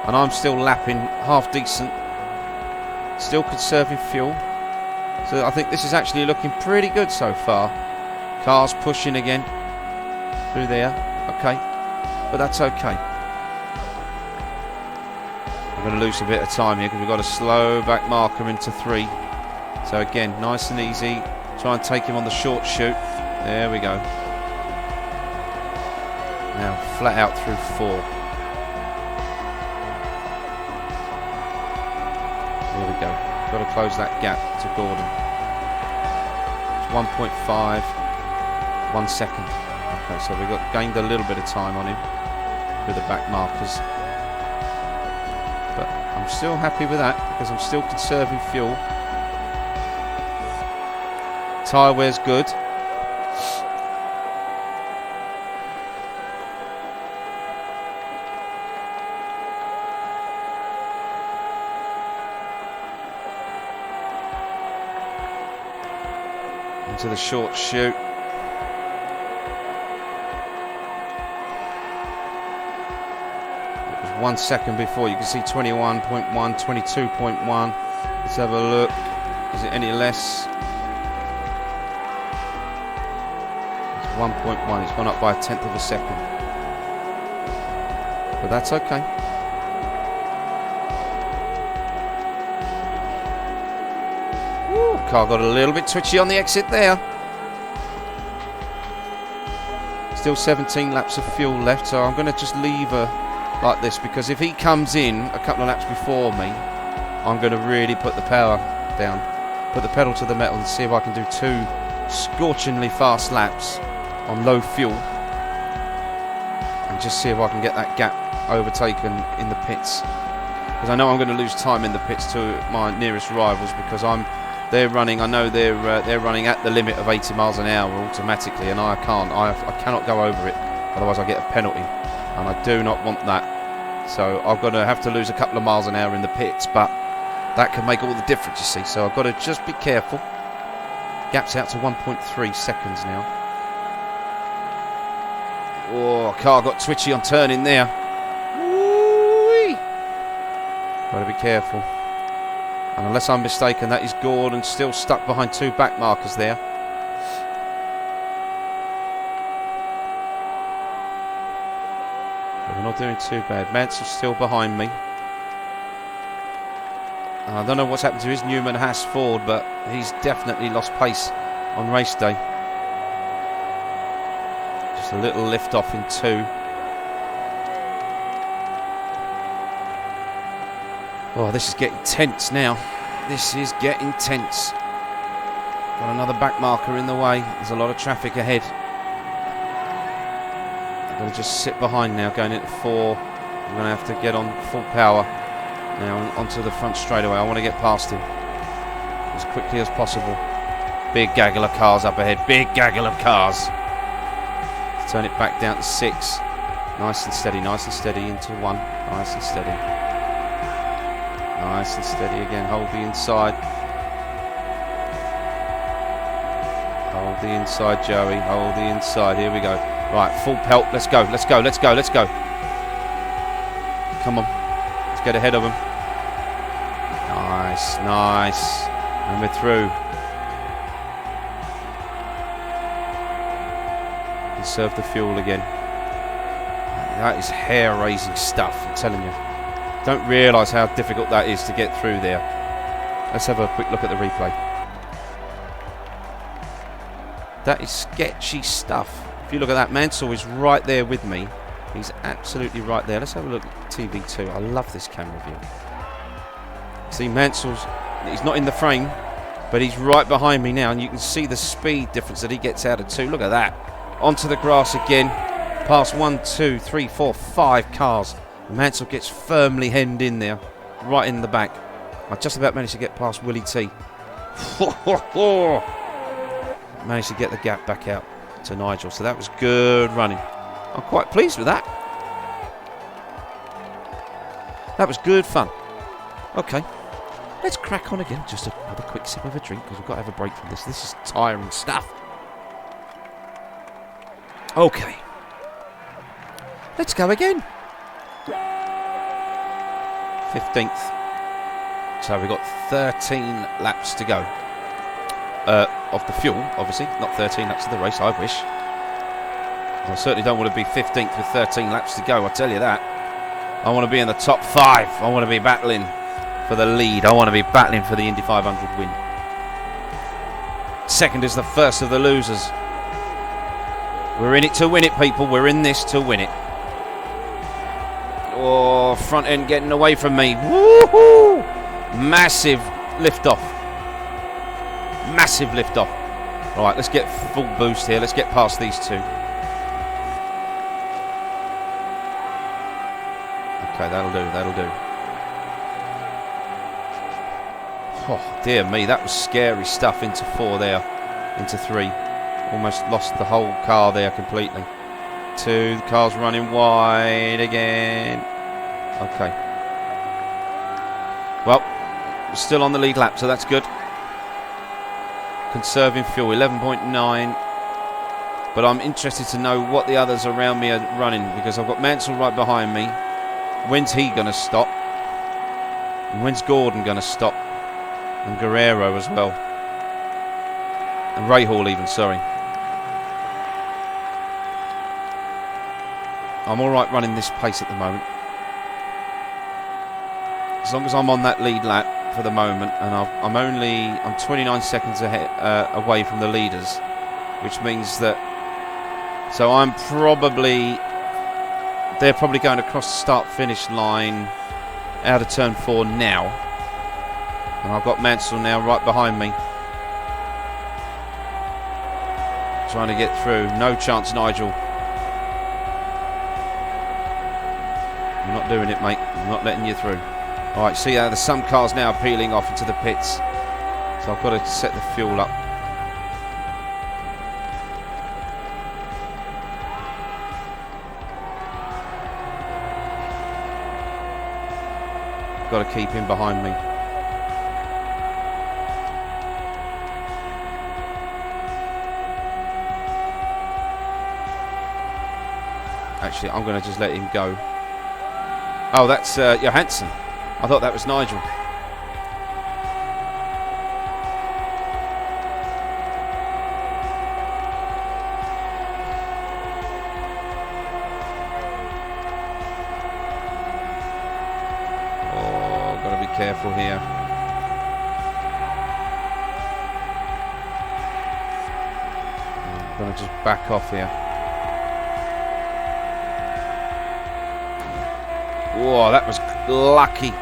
and I'm still lapping half decent, still conserving fuel. So I think this is actually looking pretty good so far. Car's pushing again through there. Okay, but that's okay. I'm going to lose a bit of time here because we've got a slow back marker into 3. So again, nice and easy. Try and take him on the short shoot. There we go. Now flat out through 4. There we go. Got to close that gap to Gordon. It's 1.5, 1 second. Okay, so we've gained a little bit of time on him with the back markers. But I'm still happy with that because I'm still conserving fuel. Tyre wear's good. To the short shoot. It was 1 second before. You can see 21.1, 22.1. Let's have a look. Is it any less? It's 1.1. It's gone up by 1/10 of a second. But that's okay. Car got a little bit twitchy on the exit there. Still 17 laps of fuel left, so I'm going to just leave her like this, because if he comes in a couple of laps before me, I'm going to really put the power down, put the pedal to the metal, and see if I can do 2 scorchingly fast laps on low fuel, and just see if I can get that gap overtaken in the pits, because I know I'm going to lose time in the pits to my nearest rivals, because they're running. I know they're running at the limit of 80 miles an hour automatically, and I can't. I cannot go over it, otherwise I get a penalty, and I do not want that. So I'm going to have to lose a couple of miles an hour in the pits, but that can make all the difference, you see. So I've got to just be careful. Gap's out to 1.3 seconds now. Oh, car got twitchy on turning there. Woo-wee. Got to be careful. And unless I'm mistaken, that is Gordon still stuck behind 2 back markers there. But we're not doing too bad. Mansell's still behind me. And I don't know what's happened to his Newman Haas Ford, but he's definitely lost pace on race day. Just a little lift off in 2. Oh, this is getting tense now. This is getting tense. Got another back marker in the way. There's a lot of traffic ahead. I'm going to just sit behind now, going into 4. I'm going to have to get on full power now onto the front straightaway. I want to get past him as quickly as possible. Big gaggle of cars up ahead. Big gaggle of cars. Let's turn it back down to 6. Nice and steady into 1. Nice and steady. Nice and steady again. Hold the inside. Hold Hold the inside, Joey. Hold the inside. Here we go. Right, full pelt. Let's go. Let's go. Let's go. Let's go. Come on. Let's get ahead of them. Nice. Nice. And we're through. Conserve the fuel again. That is hair-raising stuff, I'm telling you. Don't realise how difficult that is to get through there. Let's have a quick look at the replay. That is sketchy stuff. If you look at that, Mansell is right there with me. He's absolutely right there. Let's have a look at TV2. I love this camera view. See, Mansell's, he's not in the frame, but he's right behind me now, and you can see the speed difference that he gets out of 2. Look at that. Onto the grass again. Past 1, 2, 3, 4, 5 cars. Mansell gets firmly hemmed in there, right in the back. I just about managed to get past Willie T. Managed to get the gap back out to Nigel, so that was good running. I'm quite pleased with that. That was good fun. Okay, let's crack on again. Just have a quick sip of a drink because we've got to have a break from this. This is tiring stuff. Okay, let's go again. 15th. So we've got 13 laps to go. Of the fuel, obviously. Not 13 laps of the race, I wish. I certainly don't want to be 15th with 13 laps to go, I tell you that. I want to be in the top 5. I want to be battling for the lead. I want to be battling for the Indy500 win. Second is the first of the losers. We're in it to win it, people. We're in this to win it. Oh, front end getting away from me. Woohoo! Massive lift off. Massive lift off. All right, let's get full boost here. Let's get past these 2. Okay, that'll do. That'll do. Oh, dear me. That was scary stuff into 4 there. Into 3. Almost lost the whole car there completely. 2, the car's running wide again. Okay. Well, we're still on the lead lap, so that's good. Conserving fuel, 11.9. But I'm interested to know what the others around me are running, because I've got Mansell right behind me. When's he going to stop? And when's Gordon going to stop? And Guerrero as well. And Rahal even, sorry. I'm alright running this pace at the moment. As long as I'm on that lead lap for the moment, and I'm 29 seconds ahead, away from the leaders, which means that, so they're probably going across the start-finish line out of turn 4 now, and I've got Mansell now right behind me, trying to get through. No chance, Nigel. I'm not doing it, mate. I'm not letting you through. Alright, see how there's some cars now peeling off into the pits. So I've got to set the fuel up. Got to keep him behind me. Actually, I'm going to just let him go. Oh, that's Johansson. I thought that was Nigel. Oh, got to be careful here. I'm going to just back off here. Whoa, that was lucky.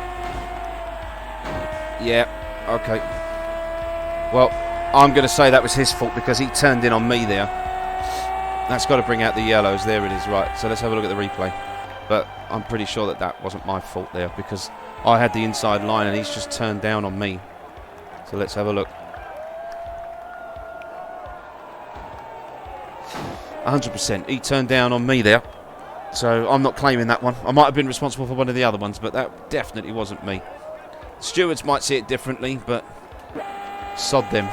Yeah, okay. Well, I'm going to say that was his fault because he turned in on me there. That's got to bring out the yellows. There it is, right. So let's have a look at the replay. But I'm pretty sure that wasn't my fault there because I had the inside line and he's just turned down on me. So let's have a look. 100%. He turned down on me there. So I'm not claiming that one. I might have been responsible for one of the other ones, but that definitely wasn't me. Stewards might see it differently, but sod them.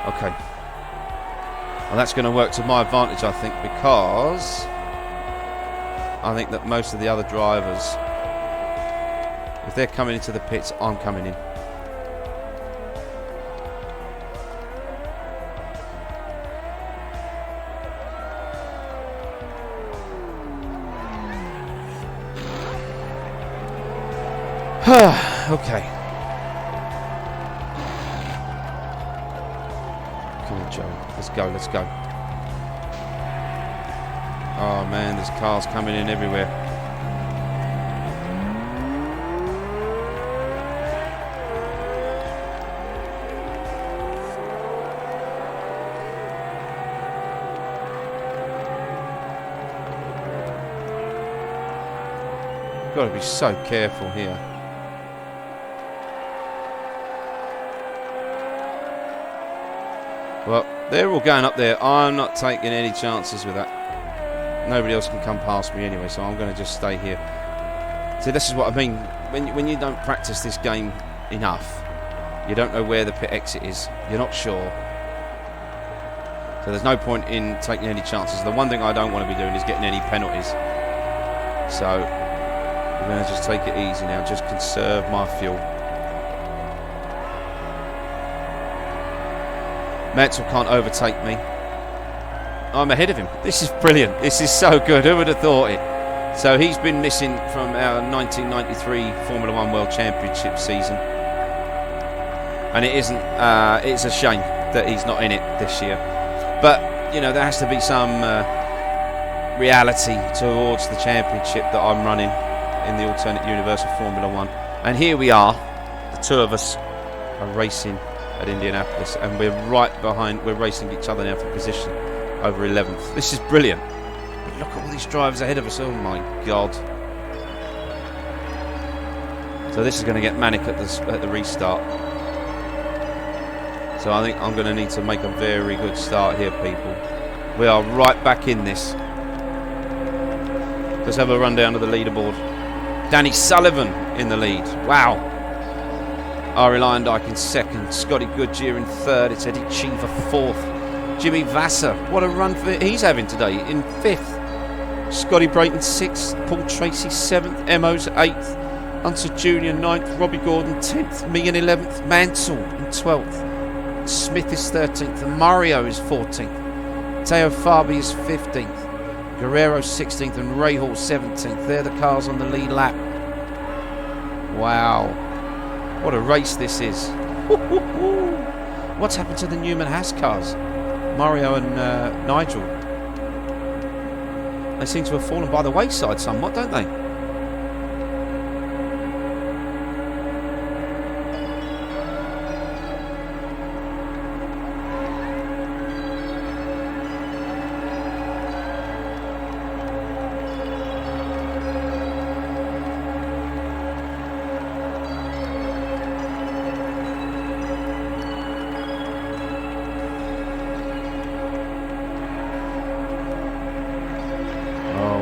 Okay, And that's going to work to my advantage, I think, because I think that most of the other drivers, if they're coming into the pits, I'm coming in. Okay. Come on, Joe. Let's go, let's go. Oh man, there's cars coming in everywhere. Got to be so careful here. Well, they're all going up there. I'm not taking any chances with that. Nobody else can come past me anyway, so I'm going to just stay here. See, this is what I mean. When you don't practice this game enough, you don't know where the pit exit is. You're not sure. So there's no point in taking any chances. The one thing I don't want to be doing is getting any penalties. So I'm going to just take it easy now. Just conserve my fuel. Mansell can't overtake me. I'm ahead of him. This is brilliant. This is so good. Who would have thought it? So he's been missing from our 1993 Formula One World Championship season. And it isn't, it's a shame that he's not in it this year. But, you know, there has to be some reality towards the championship that I'm running in the alternate universe of Formula One. And here we are. The two of us are racing at Indianapolis, and we're right behind. We're racing each other now for position over 11th. This is brilliant. But look at all these drivers ahead of us. Oh my God. So this is going to get manic at the restart. So I think I'm going to need to make a very good start here, people. We are right back in this. Let's have a run down to the leaderboard. Danny Sullivan in the lead. Wow. Ari Lyondike in second, Scotty Goodyear in third, it's Eddie Cheever fourth, Jimmy Vasser, what a run he's having today, in fifth, Scotty Brayton sixth, Paul Tracy seventh, Emmons eighth, Hunter Jr. ninth, Robbie Gordon 10th, me in 11th, Mansell in 12th, Smith is 13th, and Mario is 14th, Teo Fabi is 15th, Guerrero 16th, and Rahal 17th. They're the cars on the lead lap. Wow. What a race this is. What's happened to the Newman Haas cars? Mario and Nigel. They seem to have fallen by the wayside somewhat, don't they?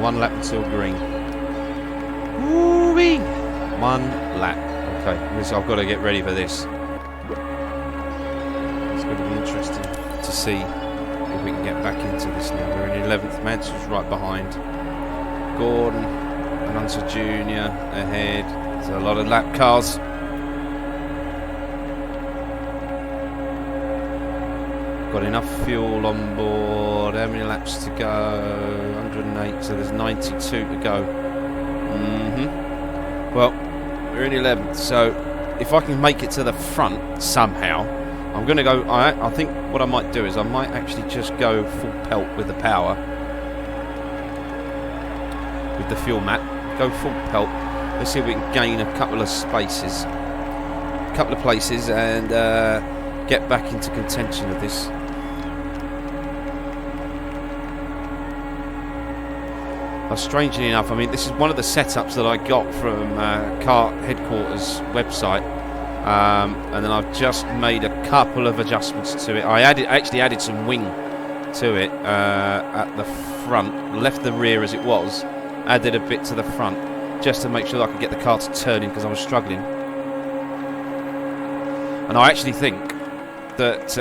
One lap until green. Woo-wee! One lap. Okay, I've got to get ready for this. It's going to be interesting to see if we can get back into this now. We're in 11th. Mansell's right behind. Gordon and Hunter Jr. ahead. There's a lot of lap cars. Got enough fuel on board. How many laps to go? 108, so there's 92 to go. Well, we're in 11th, so if I can make it to the front somehow, I'm going to go. I think what I might do is I might actually just go full pelt with the power, with the fuel map. Go full pelt. Let's see if we can gain a couple of places, and get back into contention of this. Strangely enough, I mean, this is one of the setups that I got from Car Headquarters website, and then I've just made a couple of adjustments to it. I actually added some wing to it at the front, left the rear as it was, added a bit to the front, just to make sure that I could get the car to turn in because I was struggling. And I actually think that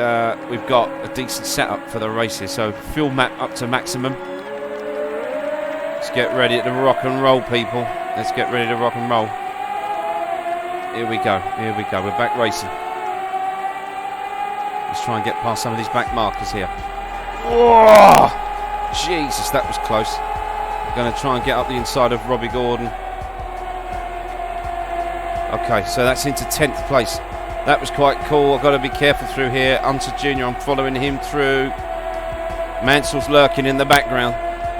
we've got a decent setup for the races. So fuel map up to maximum. Let's get ready to rock and roll, people. Let's get ready to rock and roll. Here we go. Here we go. We're back racing. Let's try and get past some of these back markers here. Oh, Jesus, that was close. I'm going to try and get up the inside of Robbie Gordon. Okay, so that's into 10th place. That was quite cool. I've got to be careful through here. Hunter Jr., I'm following him through. Mansell's lurking in the background.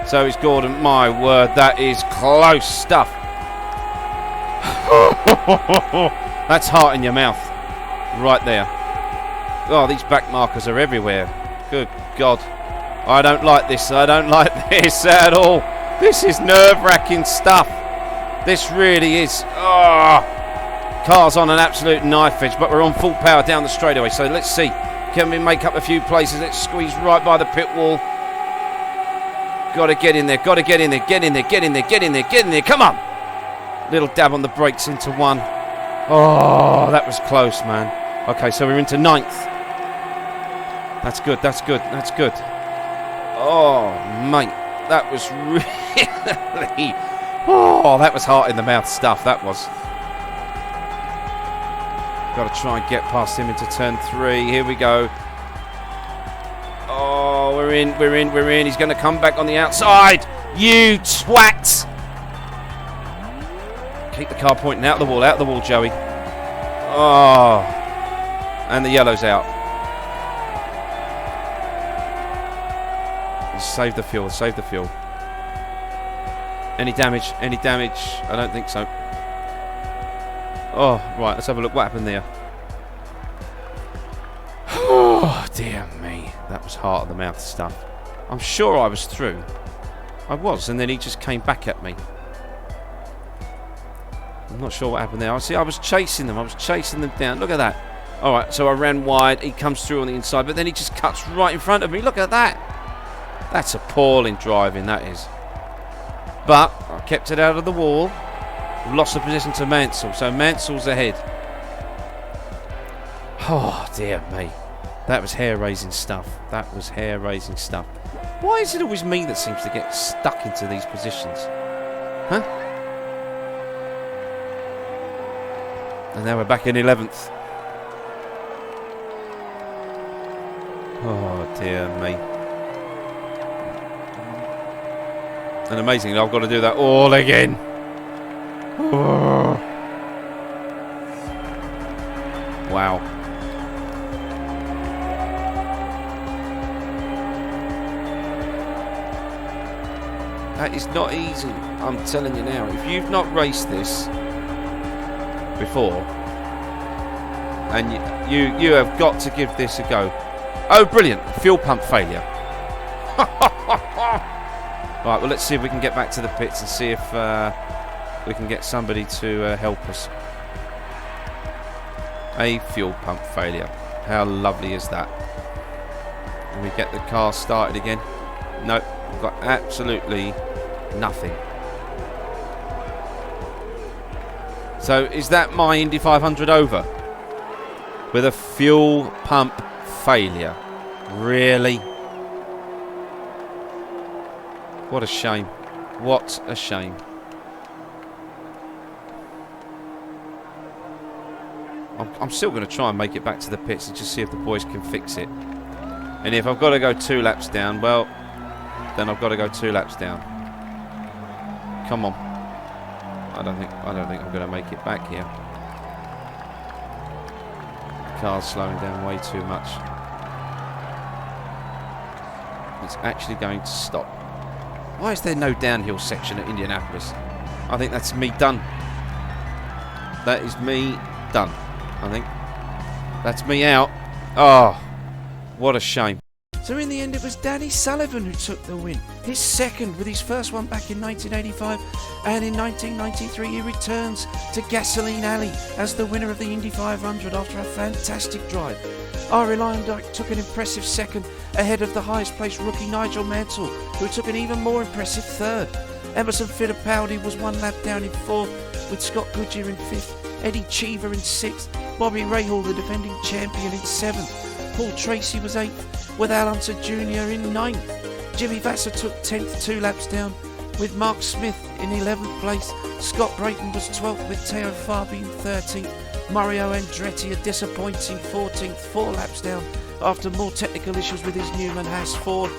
So is Gordon. My word, that is close stuff. That's heart in your mouth. Right there. Oh, these back markers are everywhere. Good God. I don't like this. I don't like this at all. This is nerve-wracking stuff. This really is. Oh. Car's on an absolute knife edge, but we're on full power down the straightaway. So let's see. Can we make up a few places? Let's squeeze right by the pit wall. Got to get in there. Got to get in there. Get in there. Get in there. Get in there. Get in there. Come on. Little dab on the brakes into one. Oh, that was close, man. Okay, so we're into 9th. That's good. That's good. That's good. Oh, mate. That was really... Oh, that was heart in the mouth stuff. That was... Got to try and get past him into turn 3. Here we go. Oh, we're in, we're in, we're in. He's going to come back on the outside. You twat! Keep the car pointing out the wall, Joey. Oh. And the yellow's out. Save the fuel, save the fuel. Any damage? Any damage? I don't think so. Oh, right, let's have a look what happened there. Oh, dear me. That was heart of the mouth stuff. I'm sure I was through. I was, and then he just came back at me. I'm not sure what happened there. See, I was chasing them. I was chasing them down. Look at that. All right, so I ran wide. He comes through on the inside, but then he just cuts right in front of me. Look at that. That's appalling driving, that is. But I kept it out of the wall. Lost the position to Mansell, so Mansell's ahead. Oh, dear me. That was hair-raising stuff. That was hair-raising stuff. Why is it always me that seems to get stuck into these positions? Huh? And now we're back in 11th. Oh, dear me. And amazingly, I've got to do that all again. Oh. Wow. That is not easy, I'm telling you now. If you've not raced this before, and you have got to give this a go. Oh, brilliant. Fuel pump failure. Right, well, let's see if we can get back to the pits and see if we can get somebody to help us. A fuel pump failure. How lovely is that? Can we get the car started again? Nope, we've got absolutely nothing. So is that my Indy500 over? With a fuel pump failure? Really? What a shame. What a shame. I'm still going to try and make it back to the pits and just see if the boys can fix it. And if I've got to go 2 laps down, well, then I've got to go 2 laps down. Come on. I don't think I'm going to make it back here. The car's slowing down way too much. It's actually going to stop. Why is there no downhill section at Indianapolis? I think that's me done. That is me done, I think. That's me out. Oh, what a shame. So in the end it was Danny Sullivan who took the win. His second with his first one back in 1985. And in 1993 he returns to Gasoline Alley as the winner of the Indy500 after a fantastic drive. Ari Lyondike took an impressive second ahead of the highest placed rookie Nigel Mansell, who took an even more impressive third. Emerson Fittipaldi was 1 lap down in 4th, with Scott Goodyear in 5th, Eddie Cheever in 6th, Bobby Rahal, the defending champion, in 7th. Paul Tracy was 8th, with Al Hunter Jr. in 9th. Jimmy Vasser took 10th, 2 laps down, with Mark Smith in 11th place. Scott Brayton was 12th, with Teo Fabi in 13th. Mario Andretti a disappointing 14th, 4 laps down, after more technical issues with his Newman Haas Ford.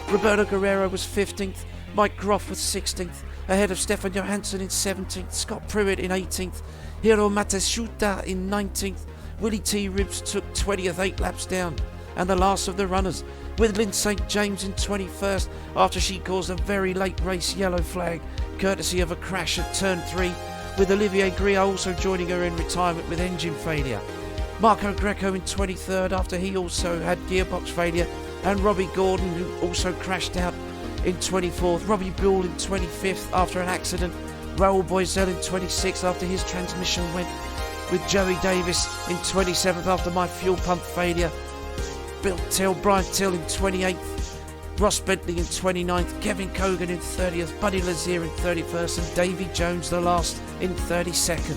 Roberto Guerrero was 15th, Mike Groff was 16th, ahead of Stefan Johansson in 17th, Scott Pruitt in 18th, Hiro Matsushita in 19th. Willie T. Ribbs took 20th, 8 laps down, and the last of the runners, with Lynn St. James in 21st, after she caused a very late race yellow flag, courtesy of a crash at turn 3, with Olivier Griot also joining her in retirement with engine failure. Marco Greco in 23rd, after he also had gearbox failure, and Robbie Gordon, who also crashed out, in 24th. Robbie Buell in 25th after an accident. Raoul Boisel in 26th after his transmission went, with Joey Davis in 27th after my fuel pump failure. Brian Till in 28th. Ross Bentley in 29th. Kevin Cogan in 30th. Buddy Lazier in 31st. And Davy Jones the last in 32nd.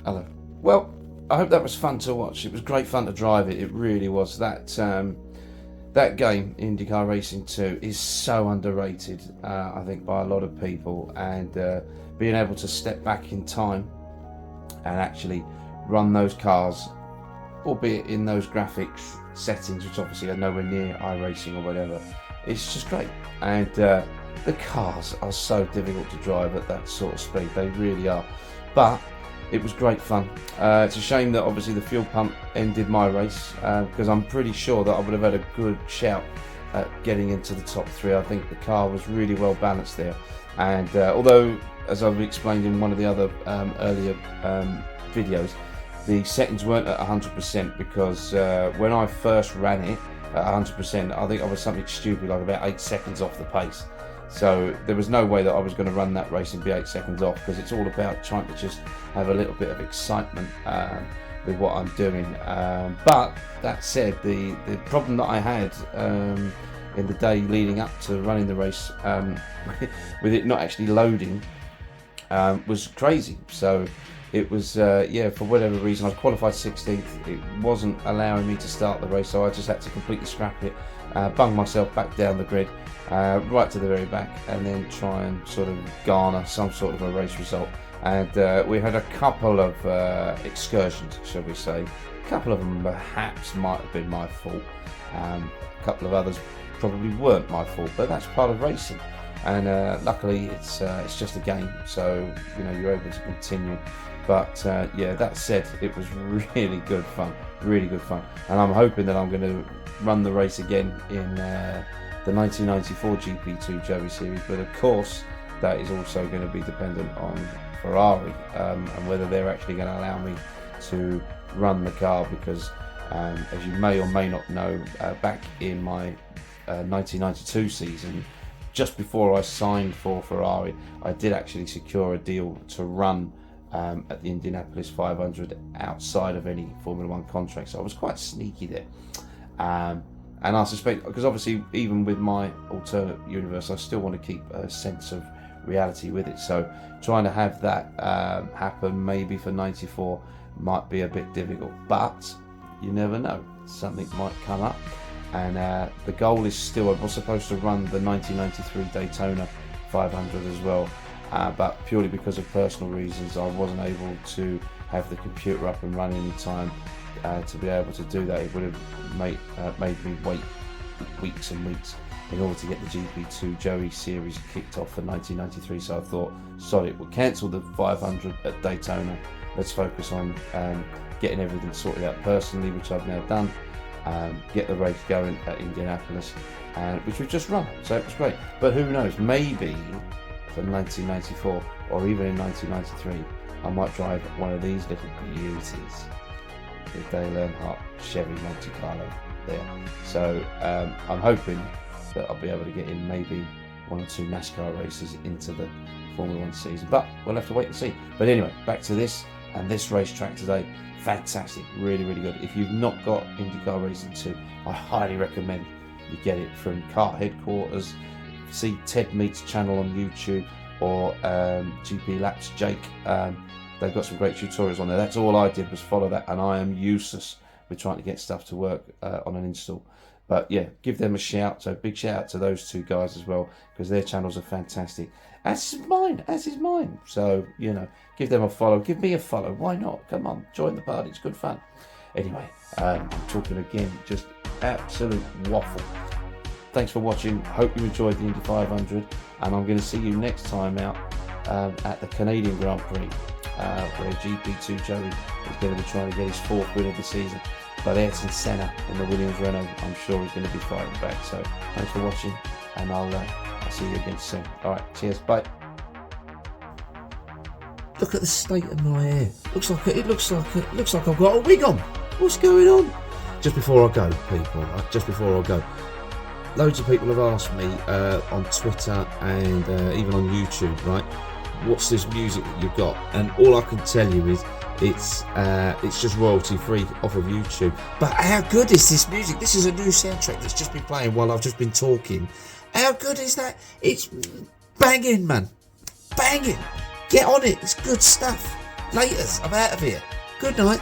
Hello. Well, I hope that was fun to watch. It was great fun to drive it. It really was. That game, IndyCar Racing 2, is so underrated, I think, by a lot of people. And being able to step back in time and actually run those cars, albeit in those graphics settings, which obviously are nowhere near iRacing or whatever, it's just great. And the cars are so difficult to drive at that sort of speed. They really are. But it was great fun. It's a shame that obviously the fuel pump ended my race, because I'm pretty sure that I would have had a good shout at getting into the top 3. I think the car was really well balanced there. And although, as I've explained in one of the other earlier videos, the settings weren't at 100%, because when I first ran it at 100%, I think I was something stupid like about 8 seconds off the pace. So there was no way that I was going to run that race and be 8 seconds off, because it's all about trying to just have a little bit of excitement with what I'm doing. But that said, the problem that I had in the day leading up to running the race, with it not actually loading, was crazy. So it was, for whatever reason, I qualified 16th. It wasn't allowing me to start the race, so I just had to completely scrap it, bung myself back down the grid, right to the very back, and then try and sort of garner some sort of a race result. And we had a couple of excursions, shall we say. A couple of them perhaps might have been my fault. A couple of others probably weren't my fault, but that's part of racing. And luckily it's just a game, so you're able to continue. But that said, it was really good fun, and I'm hoping that I'm going to run the race again in the 1994 GP2 Joey Series, but of course that is also going to be dependent on Ferrari, and whether they're actually going to allow me to run the car, because as you may or may not know, back in my 1992 season, just before I signed for Ferrari, I did actually secure a deal to run at the Indianapolis 500 outside of any Formula 1 contract, so I was quite sneaky there. And I suspect, because obviously even with my alternate universe, I still want to keep a sense of reality with it, so trying to have that happen maybe for 94 might be a bit difficult, but you never know, something might come up. And the goal is still, I was supposed to run the 1993 Daytona 500 as well, but purely because of personal reasons I wasn't able to have the computer up and running in time to be able to do that. It would have made me wait weeks and weeks in order to get the GP2 Joey Series kicked off for 1993. So I thought, sorry, we'll cancel the 500 at Daytona. Let's focus on getting everything sorted out personally, which I've now done. Get the race going at Indianapolis, which we've just run, so it was great. But who knows, maybe for 1994 or even in 1993 I might drive one of these little beauties, the Dale Earnhardt Chevy Monte Carlo there. So I'm hoping that I'll be able to get in maybe 1 or 2 NASCAR races into the Formula 1 season, but we'll have to wait and see. But anyway, back to this, and this racetrack today, fantastic, really good. If you've not got IndyCar Racing 2, I highly recommend you get it from Kart Headquarters. See Ted Meets channel on YouTube, or GP Laps Jake. They've got some great tutorials on there. That's all I did was follow that, and I am useless with trying to get stuff to work on an install. But yeah, give them a shout. So big shout out to those two guys as well, because their channels are fantastic. As is mine. So, you know, give them a follow. Give me a follow. Why not? Come on, join the party. It's good fun. Anyway, I'm talking again, just absolute waffle. Thanks for watching. Hope you enjoyed the Indy500, and I'm going to see you next time out at the Canadian Grand Prix, where GP2 Joey is going to be trying to get his 4th win of the season. But Ayrton Senna in the Williams Renault, I'm sure he's going to be fighting back. So thanks for watching, and I'll see you again soon. All right, cheers, bye. Look at the state of my hair. It looks like I've got a wig on. What's going on? Just before I go, people. Just before I go. Loads of people have asked me on Twitter and even on YouTube, right? What's this music that you've got? And all I can tell you is it's just royalty free off of YouTube. But how good is this music? This is a new soundtrack that's just been playing while I've just been talking. How good is that? It's banging, man. Banging. Get on it. It's good stuff. Laters. I'm out of here. Good night.